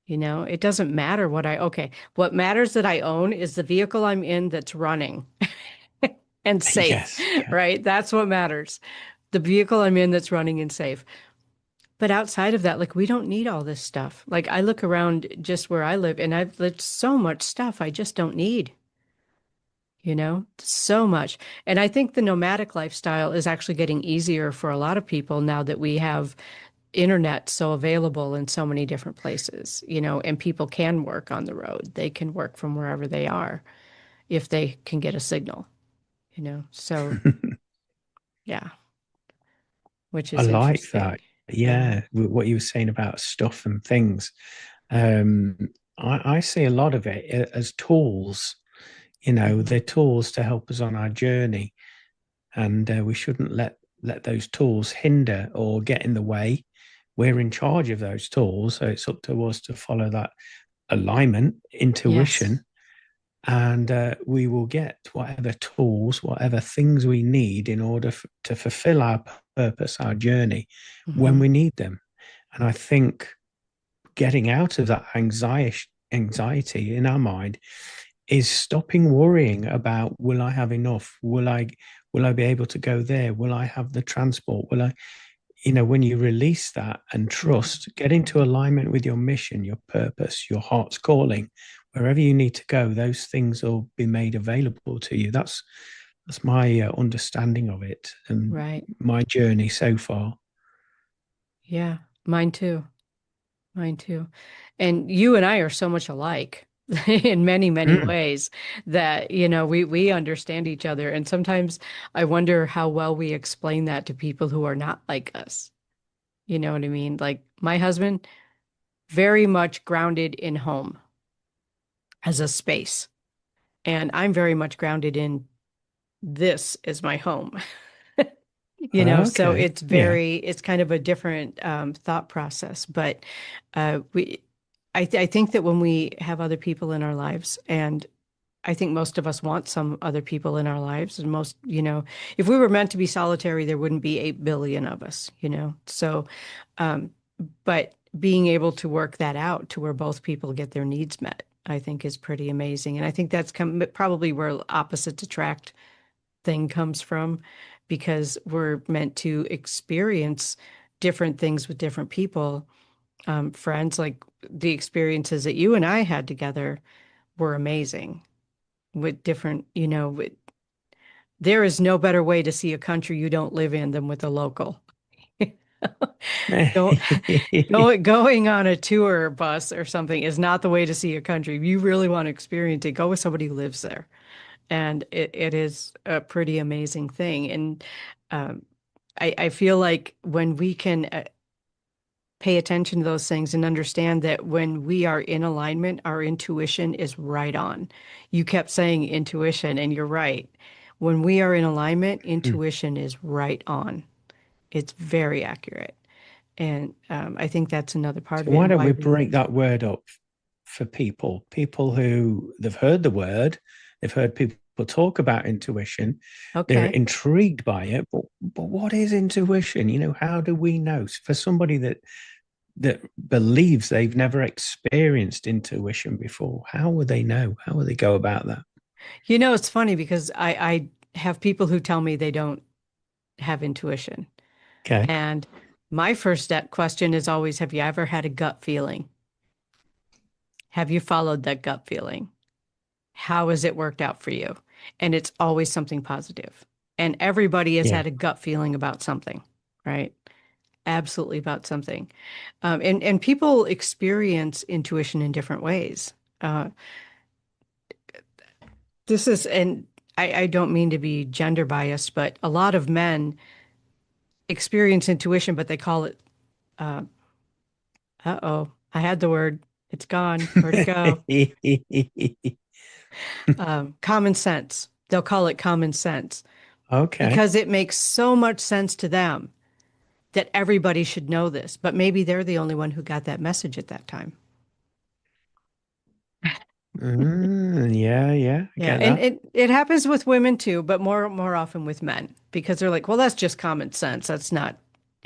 It doesn't matter okay, what matters that I own is the vehicle I'm in that's running and safe, Yes, yeah. right? That's what matters. The vehicle I'm in that's running and safe. But outside of that, like we don't need all this stuff. Like I look around just where I live and I've lived so much stuff I just don't need, so much. And I think the nomadic lifestyle is actually getting easier for a lot of people now that we have internet so available in so many different places, and people can work on the road. They can work from wherever they are if they can get a signal, So yeah, which I is like interesting. that. Yeah. Yeah, what you were saying about stuff and things. Um, I see a lot of it as tools. Hmm. They're tools to help us on our journey, and we shouldn't let those tools hinder or get in the way. We're in charge of those tools, so it's up to us to follow that alignment, Yes. intuition, and we will get whatever tools, whatever things we need in order to fulfill our purpose, our journey, when Hmm. we need them. And I think getting out of that anxiety in our mind is stopping worrying about, will I have enough? Will I be able to go there? Will I have the transport? Will I, when you release that and Hmm. trust, get into alignment with your mission, your purpose, your heart's calling, wherever you need to go, those things will be made available to you. That's my understanding of it and Right. my journey so far. Yeah. Mine too. Mine too. And you and I are so much alike in many, many Mm. ways that, we understand each other. And sometimes I wonder how well we explain that to people who are not like us. You know what I mean? Like my husband, very much grounded in home as a space. And I'm very much grounded in this is my home. So Okay. Yeah. it's kind of a different thought process. But I think that when we have other people in our lives, and I think most of us want some other people in our lives, and if we were meant to be solitary, there wouldn't be 8 billion of us, So, um, but being able to work that out to where both people get their needs met, I think is pretty amazing. And I think that's probably where opposites attract thing comes from because we're meant to experience different things with different people. Friends, like the experiences that you and I had together were amazing with different, there is no better way to see a country you don't live in than with a local. Go, going on a tour bus or something is not the way to see a country. If you really want to experience it, go with somebody who lives there. And it is a pretty amazing thing. And um, I feel like when we can pay attention to those things and understand that when we are in alignment, our intuition is right on. You kept saying intuition, and you're right. When we are in alignment, Mm. intuition is right on. It's very accurate. And I think that's another part So of it why and don't why we we, break that word up for people who they've heard the word, they've heard people talk about intuition, they're okay. intrigued by it, but what is intuition? How do we know? For somebody that believes they've never experienced intuition before, how would they know? How would they go about that? It's funny because I have people who tell me they don't have intuition. Okay. And my first step question is always, have you ever had a gut feeling? Have you followed that gut feeling? How has it worked out for you? And it's always something positive. And everybody has Yeah. had a gut feeling about something, right? Absolutely about something. And people experience intuition in different ways. Uh, and I don't mean to be gender biased, but a lot of men experience intuition, but they call it, uh, uh-oh, I had the word. It's gone. Where'd it go? Common sense. They'll call it common sense Okay. because it makes so much sense to them that everybody should know this, but maybe they're the only one who got that message at that time. Yeah, yeah, I Yeah, get and that. it happens with women too, but more often with men because they're like, well, that's just common sense. That's not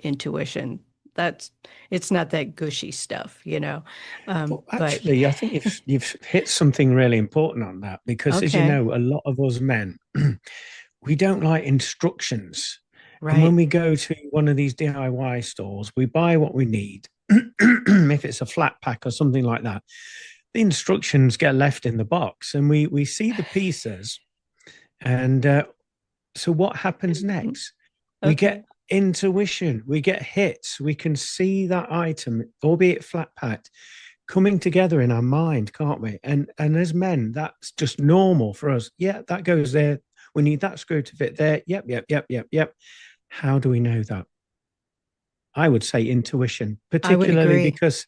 intuition. it's not that gushy stuff, you know. Well, But actually, I think you've hit something really important on that because, as you okay, know, a lot of us men, we don't like instructions. And when right. we go to one of these DIY stores, we buy what we need. If it's a flat pack or something like that, the instructions get left in the box, and we see the pieces. And so, what happens Mhm. next? We get Okay. intuition. We get hits. We can see that item, albeit flat packed, coming together in our mind, can't we? And as men, that's just normal for us. Yeah, that goes there. We need that screw to fit there. Yep, yep, yep, yep, yep. How do we know that? I would say intuition, I would particularly agree. because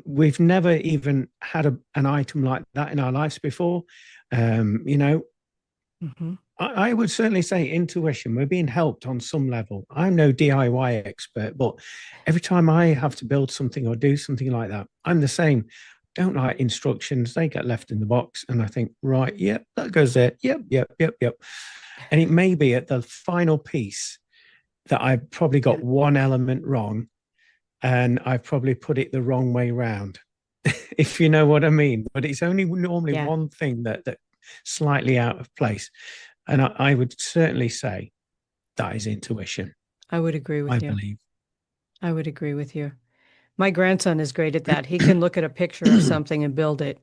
we've never even had an item like that in our lives before. You know, Hmm. I would certainly say intuition. We're being helped on some level. I'm no DIY expert, but every time I have to build something or do something like that, I'm the same. Don't like instructions. They get left in the box. And I think, right, yep, that goes there. Yep, yep, yep, yep. And it may be at the final piece that I've probably Yeah. got one element wrong and I've probably put it the wrong way round, if you know what I mean. But it's only normally Yeah. one thing that slightly out of place. And I would certainly say that is intuition, I would agree I with you. believe. I would agree with you. My grandson is great at that. He can look at a picture of something and build it.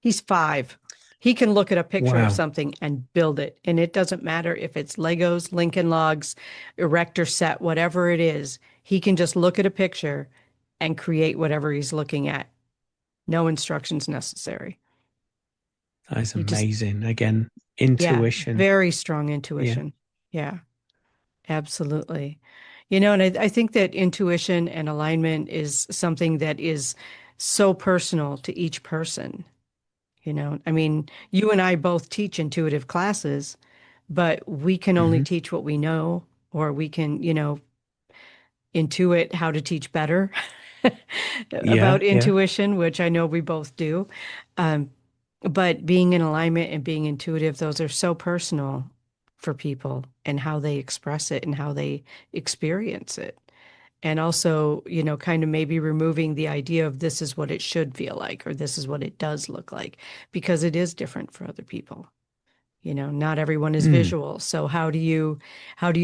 He's 5. He can look at a picture of Wow. something and build it. And it doesn't matter if it's Legos, Lincoln Logs, Erector set, whatever it is. He can just look at a picture and create whatever he's looking at. No instructions necessary. That is He just, amazing. Again, yeah, intuition. very strong Yeah. intuition. Yeah, absolutely. You know, and I think that intuition and alignment is something that is so personal to each person. You know, I mean, you and I both teach intuitive classes, but we can only Hmm. teach what we know, or we can, intuit how to teach better Yeah. about Yeah. intuition, which I know we both do. Um, but being in alignment and being intuitive, those are so personal for people and how they express it and how they experience it. And also, kind of maybe removing the idea of this is what it should feel like or this is what it does look like, because it is different for other people. Not everyone is Mm. visual. So how do you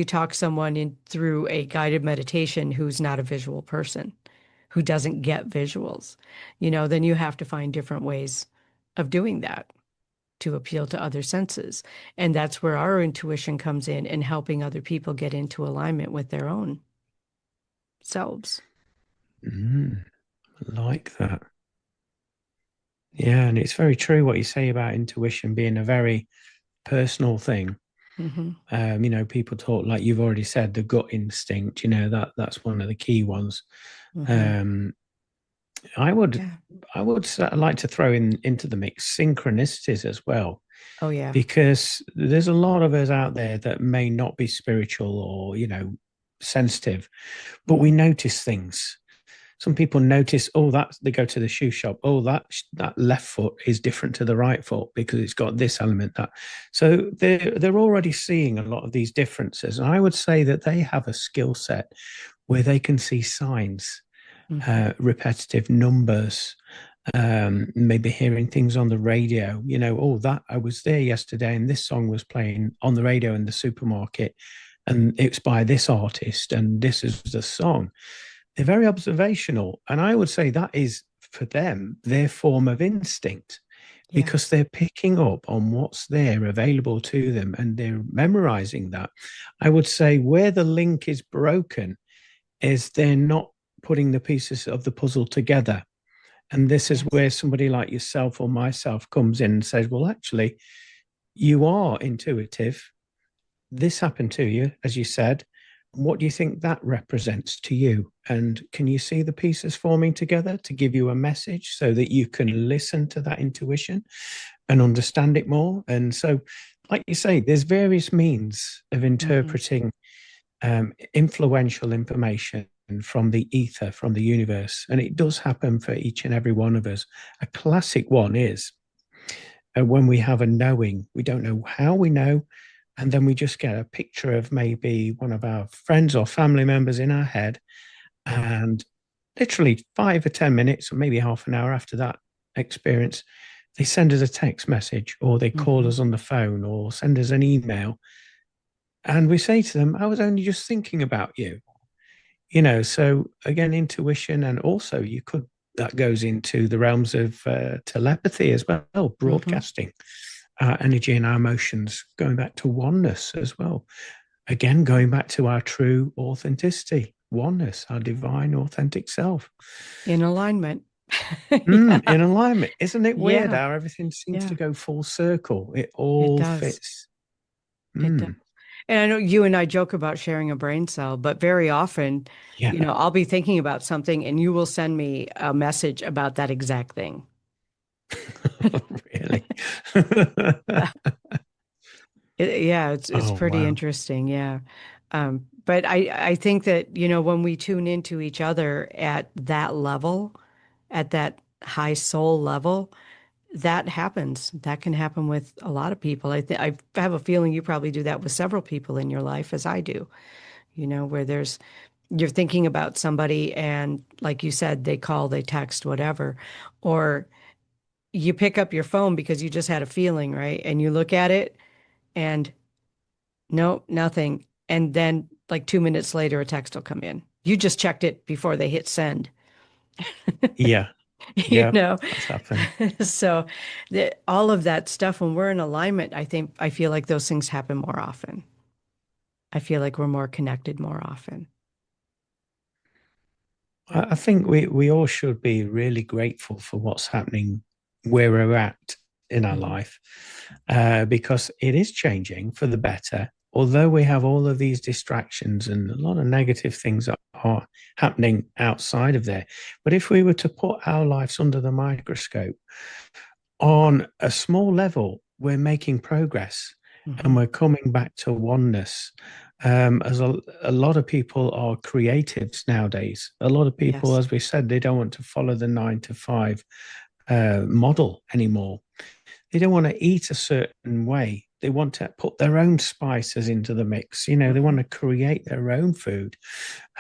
talk someone in through a guided meditation who's not a visual person, who doesn't get visuals? Then you have to find different ways of doing that to appeal to other senses. And that's where our intuition comes in and helping other people get into alignment with their own selves. Mm. Like that. Yeah. And it's very true what you say about intuition being a very personal thing. Hmm. People talk, like you've already said, the gut instinct, that's one of the key ones. Hmm. Um, I would Yeah. like to throw into the mix synchronicities as well, Oh, yeah. because there's a lot of us out there that may not be spiritual or, sensitive, but we Hmm. notice things. Some people notice, oh, that they go to the shoe shop. Oh, that left foot is different to the right foot because it's got this element that. So they're already seeing a lot of these differences, and I would say that they have a skill set where they can see signs, Hmm. repetitive numbers, maybe hearing things on the radio. Oh, that I was there yesterday, and this song was playing on the radio in the supermarket, and it's by this artist, and this is the song. They're very observational. And I would say that is for them their form of instinct Yeah. because they're picking up on what's there available to them and they're memorizing that. I would say where the link is broken is they're not putting the pieces of the puzzle together. And this is Yes. where somebody like yourself or myself comes in and says, well, actually, you are intuitive. This happened to you, as you said. What do you think that represents to you? And can you see the pieces forming together to give you a message so that you can listen to that intuition and understand it more? And so, like you say, there's various means of Hmm. interpreting influential information from the ether, from the universe. And it does happen for each and every one of us. A classic one is when we have a knowing, we don't know how we know, and then we just get a picture of maybe one of our friends or family members in our head, And literally 5 or 10 minutes, or maybe half an hour after that experience, they send us a text message or they call Hmm. us on the phone or send us an email. And we say to them, I was only just thinking about you. So again, intuition, and also that goes into the realms of telepathy as well, Hmm. broadcasting our energy and our emotions, going back to oneness as well. Again, going back to our true authenticity, oneness, our divine authentic self. In alignment. Yeah. In alignment. Isn't it weird Yeah. how everything seems to Yeah. go full circle? It It all does. fits. It does. Mm, And I know you and I joke about sharing a brain cell, but very often, yeah, I'll be thinking about something and you will send me a message about that exact thing. really. Yeah, it's Oh, pretty wow. interesting. Yeah. But I think that, when we tune into each other at that level, at that high soul level, that happens. That can happen with a lot of people. I have a feeling you probably do that with several people in your life, as I do, where you're thinking about somebody and like you said, they call, they text, whatever, or you pick up your phone because you just had a feeling, right? And you look at it and no, nothing. And then like 2 minutes later, a text will come in. You just checked it before they hit send, Yeah, you yeah, know? that's happened. So all of that stuff, when we're in alignment, I feel like those things happen more often. I feel like we're more connected more often. I think we all should be really grateful for what's happening where we're at in our Hmm. life, because it is changing for the better. Although we have all of these distractions and a lot of negative things that are happening outside of there. But if we were to put our lives under the microscope on a small level, we're making progress and Hmm. we're coming back to oneness. As a lot of people are creatives nowadays. A lot of people, Yes. as we said, they don't want to follow the 9 to 5 model anymore. They don't want to eat a certain way. They want to put their own spices into the mix. They want Hmm. to create their own food.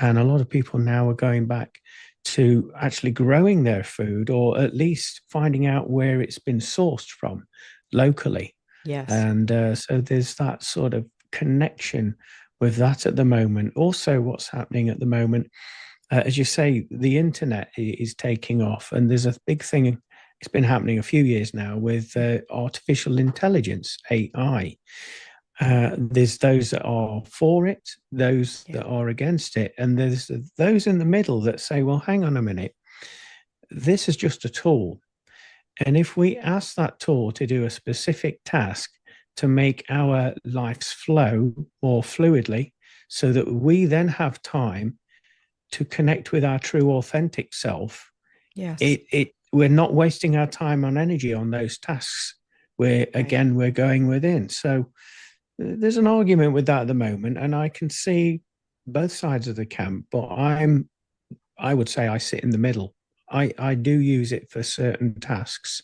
And a lot of people now are going back to actually growing their food or at least finding out where it's been sourced from locally. Yes. And so there's that sort of connection with that at the moment. Also, what's happening at the moment, as you say, the internet is taking off, and there's a big thing. It's been happening a few years now with artificial intelligence, AI. There's those that are for it, those Yeah. that are against it, and there's those in the middle that say, well, hang on a minute, this is just a tool. And if we ask that tool to do a specific task to make our lives flow more fluidly, so that we then have time to connect with our true authentic self, Yes. it we're not wasting our time on energy on those tasks. Right. We're going within. So there's an argument with that at the moment, and I can see both sides of the camp, but I would say I sit in the middle. I do use it for certain tasks,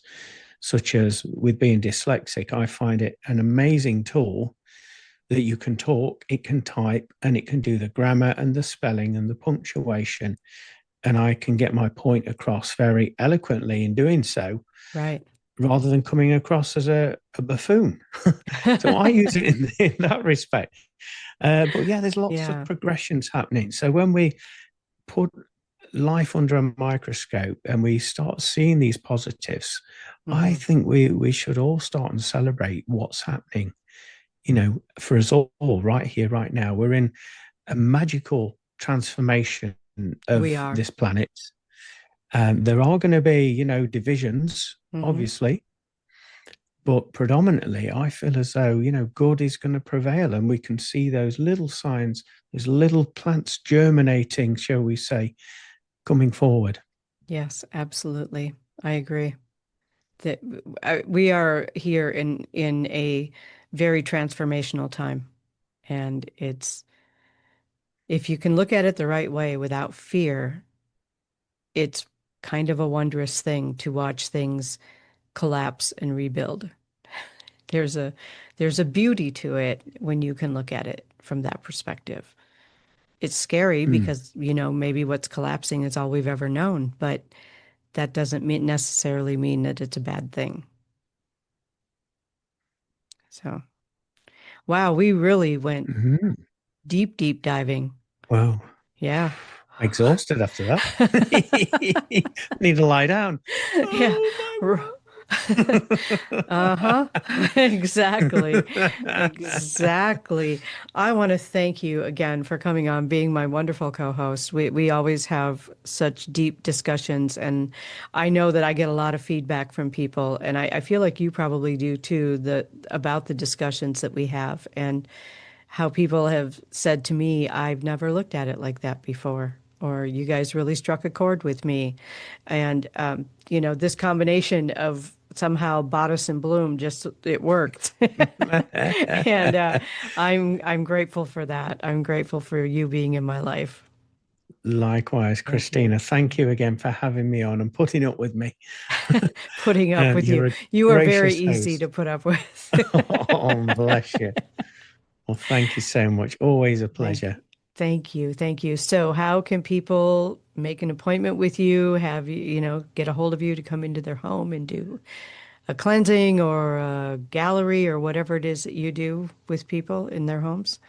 such as with being dyslexic. I find it an amazing tool that you can talk, it can type, and it can do the grammar and the spelling and the punctuation. And I can get my point across very eloquently in doing so, Right. rather than coming across as a buffoon. So I use it in that respect. But yeah, there's lots of Yeah. progressions happening. So when we put life under a microscope and we start seeing these positives, I Hmm. think we should all start and celebrate what's happening. For us all right here, right now, we're in a magical transformation We of are. this planet. There are going to be, divisions, Hmm. obviously, but predominantly, I feel as though, good is going to prevail. And we can see those little signs, those little plants germinating, shall we say, coming forward. Yes, absolutely. I agree that we are here in a very transformational time, and if you can look at it the right way without fear, it's kind of a wondrous thing to watch things collapse and rebuild. There's a there's a beauty to it when you can look at it from that perspective. it's scary Mm. because, maybe what's collapsing is all we've ever known, but that doesn't necessarily mean that it's a bad thing. So, wow, we really went Mhm. deep, deep diving. Wow. Yeah. Exhausted after that. Need to lie down. Yeah. Oh Uh-huh. Exactly. my Exactly. I want to thank you again for coming on, being my wonderful co-host. We always have such deep discussions, and I know that I get a lot of feedback from people, and I feel like you probably do too, about the discussions that we have and how people have said to me, I've never looked at it like that before, or you guys really struck a chord with me. And, this combination of somehow Boddice and Bloom just, it worked. And I'm grateful for that. I'm grateful for you being in my life. Likewise, Thank you. Christina. Thank you again for having me on and putting up with me. Putting up with you. You're a You are very gracious easy to host. put up with. Oh, bless you. Well, thank you so much. Always a Thank pleasure. you. Thank you. Thank you. So, how can people make an appointment with you, have you, get a hold of you to come into their home and do a cleansing or a gallery or whatever it is that you do with people in their homes?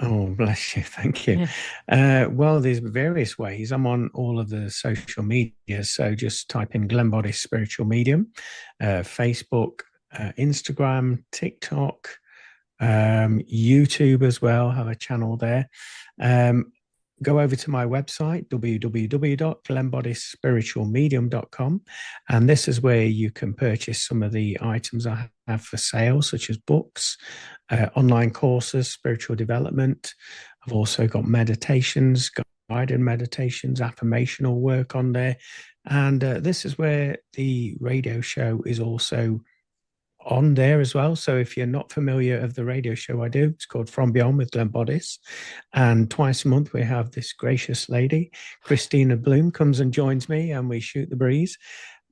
Oh, bless you. Thank you. Yeah. Well, there's various ways. I'm on all of the social media. So just type in Glenn Boddice Spiritual Medium, Facebook, Instagram, TikTok, YouTube as well. Have a channel there. Um, Go over to my website, www.glenboddicespiritualmedium.com. And this is where you can purchase some of the items I have for sale, such as books, online courses, spiritual development. I've also got meditations, guided meditations, affirmational work on there. And this is where the radio show is also on there as well. So if you're not familiar of the radio show I do, it's called From Beyond with Glenn Boddice. And twice a month we have this gracious lady, Kristina Bloom, comes and joins me and we shoot the breeze.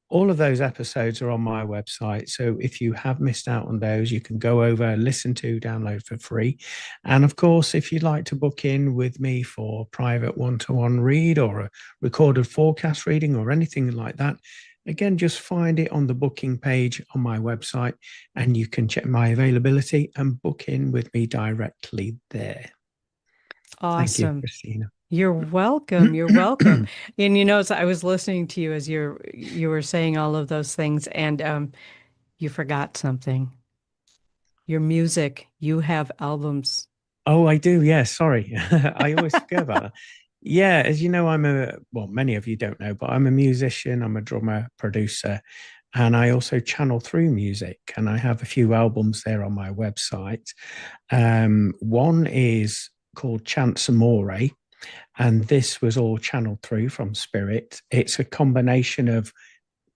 All of those episodes are on my website. So if you have missed out on those, you can go over, listen to, download for free. And of course, if you'd like to book in with me for private one-to-one read or a recorded forecast reading or anything like that, again, just find it on the booking page on my website and you can check my availability and book in with me directly there. Thank you, Awesome. Christina. You're welcome. You're welcome. And so I was listening to you as you were saying all of those things, and you forgot something. Your music. You have albums. Oh, I do. Yeah, sorry. I always forget about that. Yeah, as you know, well, many of you don't know, but I'm a musician, I'm a drummer, producer, and I also channel through music. And I have a few albums there on my website. One is called Chants Amore, and this was all channeled through from spirit. It's a combination of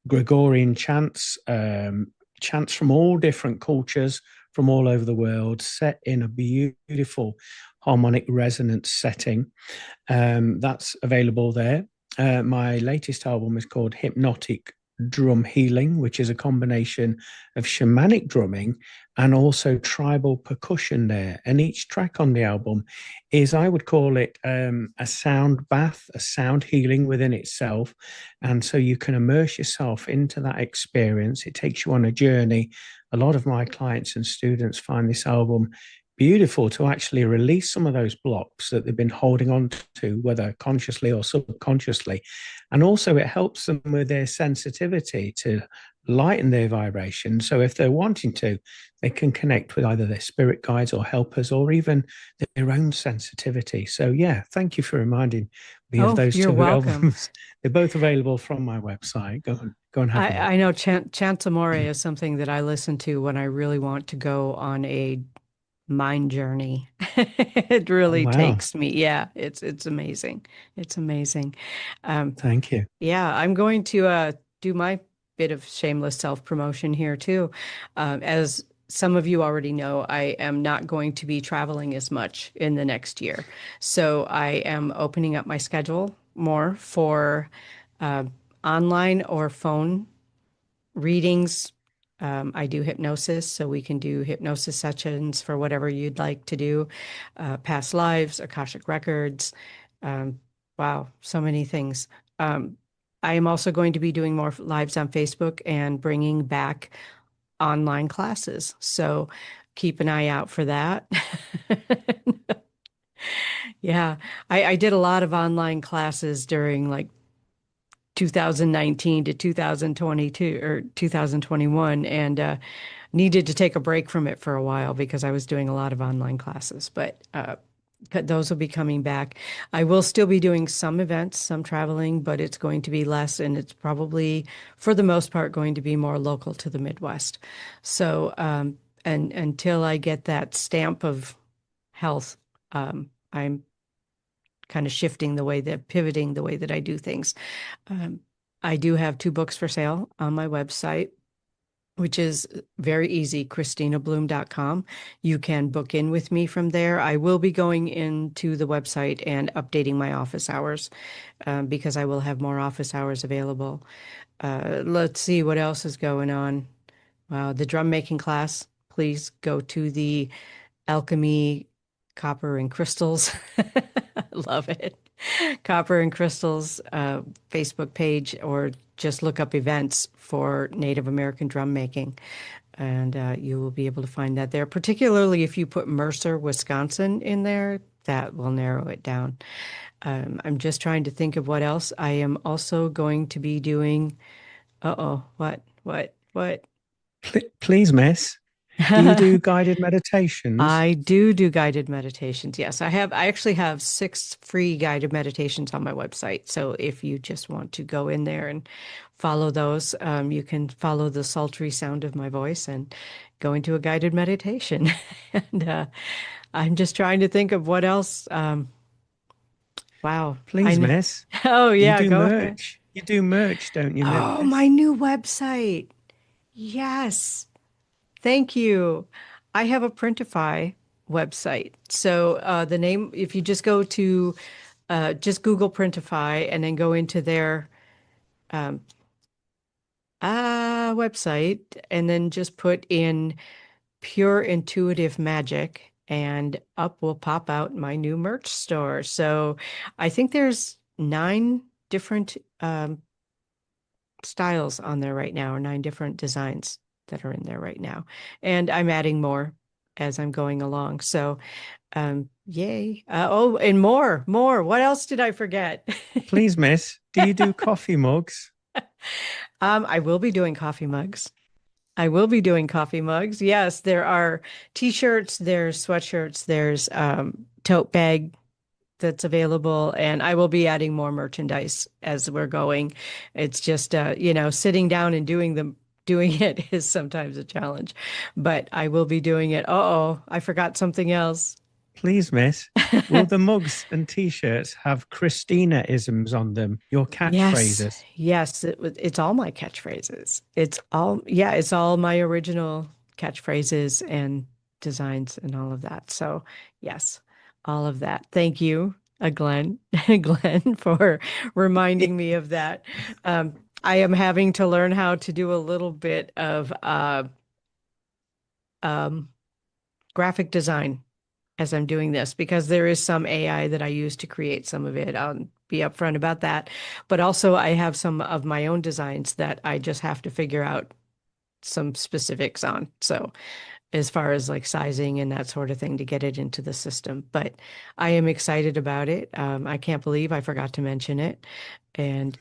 Gregorian chants, chants from all different cultures from all over the world, set in a beautiful harmonic resonance setting. That's available there. My latest album is called Hypnotic Drum Healing, which is a combination of shamanic drumming and also tribal percussion there. And each track on the album is, I would call it a sound bath, a sound healing within itself. And so you can immerse yourself into that experience. It takes you on a journey. A lot of my clients and students find this album beautiful to actually release some of those blocks that they've been holding on to, whether consciously or subconsciously. And also, it helps them with their sensitivity to lighten their vibration. So, if they're wanting to, they can connect with either their spirit guides or helpers or even their own sensitivity. So, yeah, thank you for reminding me of Oh, those you're two welcome. albums. They're both available from my website. Go and have a I look. know Chants Amore is something that I listen to when I really want to go on a mind journey. It Oh, really wow. takes me. Yeah, it's amazing. It's amazing. Um, Thank you. yeah, I'm going to do my bit of shameless self-promotion here too. As some of you already know, I am not going to be traveling as much in the next year. So I am opening up my schedule more for uh, online or phone readings, I do hypnosis, so we can do hypnosis sessions for whatever you'd like to do, past lives, Akashic records. Um, wow, so many things. Um, I am also going to be doing more lives on Facebook and bringing back online classes. So keep an eye out for that. Yeah, I did a lot of online classes during like 2019 to 2022 or 2021 and needed to take a break from it for a while because I was doing a lot of online classes. But those will be coming back. I will still be doing some events, some traveling, but it's going to be less, and it's probably, for the most part, going to be more local to the Midwest. So, and until I get that stamp of health, I'm kind of pivoting the way that I do things. Um, I do have 2 books for sale on my website, which is very easy, KristinaBloom.com. You can book in with me from there. I will be going into the website and updating my office hours because I will have more office hours available. Let's see what else is going on. Wow, the drum making class, please go to the Alchemy Copper and Crystals. Love it. Copper and Crystals Facebook page, or just look up events for Native American drum making, and you will be able to find that there. Particularly if you put Mercer, Wisconsin in there, that will narrow it down. I'm just trying to think of what else. I am also going to be doing. Uh-oh, what? Please, miss, do you do guided meditations? I do guided meditations. Yes, I actually have 6 free guided meditations on my website. So if you just want to go in there and follow those, you can follow the sultry sound of my voice and go into a guided meditation. And I'm just trying to think of what else. Wow. Please, miss, Oh, you yeah, do go ahead. merch. You do merch, don't you, Oh, miss? my new website. Yes. Thank you. I have a Printify website. So the name, if you just go to, just Google Printify and then go into their website and then just put in Pure Intuitive Magic and up will pop out my new merch store. So I think there's 9 different styles on there right now, or 9 different designs that are in there right now. And I'm adding more as I'm going along. So, yay. Oh, and more. What else did I forget? Please, miss, do you do coffee mugs? I will be doing coffee mugs. I will be doing coffee mugs. Yes, there are t-shirts, there's sweatshirts, there's tote bag that's available, and I will be adding more merchandise as we're going. It's just sitting down and doing it is sometimes a challenge, but I will be doing it. Uh-oh, I forgot something else. Please, miss, will the mugs and t-shirts have Kristina isms on them, your Yes, catchphrases? yes, it's all my catchphrases. It's all my original catchphrases and designs and all of that. So, yes, all of that. Thank you, Glenn, Glenn, for reminding me of that. I am having to learn how to do a little bit of um, graphic design as I'm doing this because there is some AI that I use to create some of it. I'll be upfront about that. But also, I have some of my own designs that I just have to figure out some specifics on. So, as far as like sizing and that sort of thing to get it into the system. But I am excited about it. I can't believe I forgot to mention it. And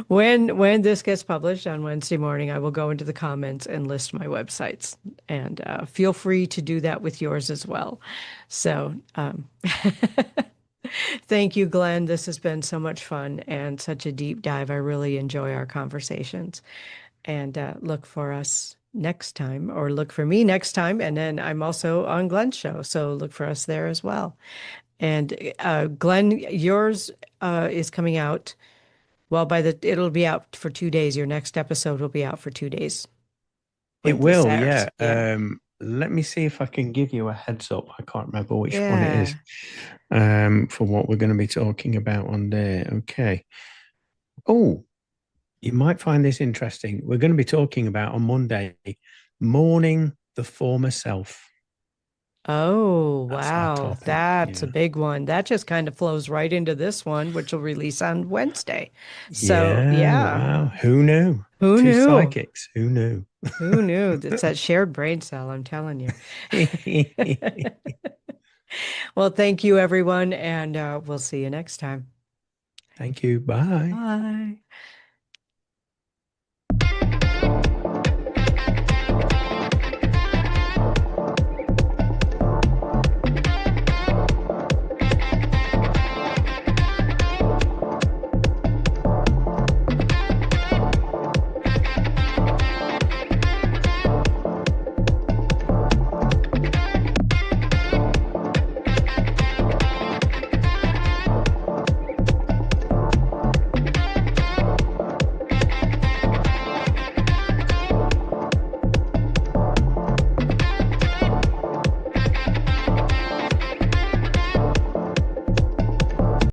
when this gets published on Wednesday morning, I will go into the comments and list my websites. And feel free to do that with yours as well. So thank you, Glenn. This has been so much fun and such a deep dive. I really enjoy our conversations. And look for us next time, or look for me next time. And then I'm also on Glenn's show. So look for us there as well. And Glenn, yours is coming out. Well, it'll be out for 2 days. Your next episode will be out for 2 days It with the will, SARS. yeah. Yeah. Let me see if I can give you a heads up. I can't remember which one it is Yeah. for what we're going to be talking about on there. Okay. Oh, You might find this interesting. We're going to be talking about on Monday, mourning the former self. Oh, That's our wow. topic. That's a Yeah. big one. That just kind of flows right into this one, which will release on Wednesday. So, Yeah. yeah, Wow. Who knew? who Two knew? psychics. Who knew? Who knew? It's that shared brain cell, I'm telling you. Well, thank you, everyone, and we'll see you next time. Thank you. Bye. Bye.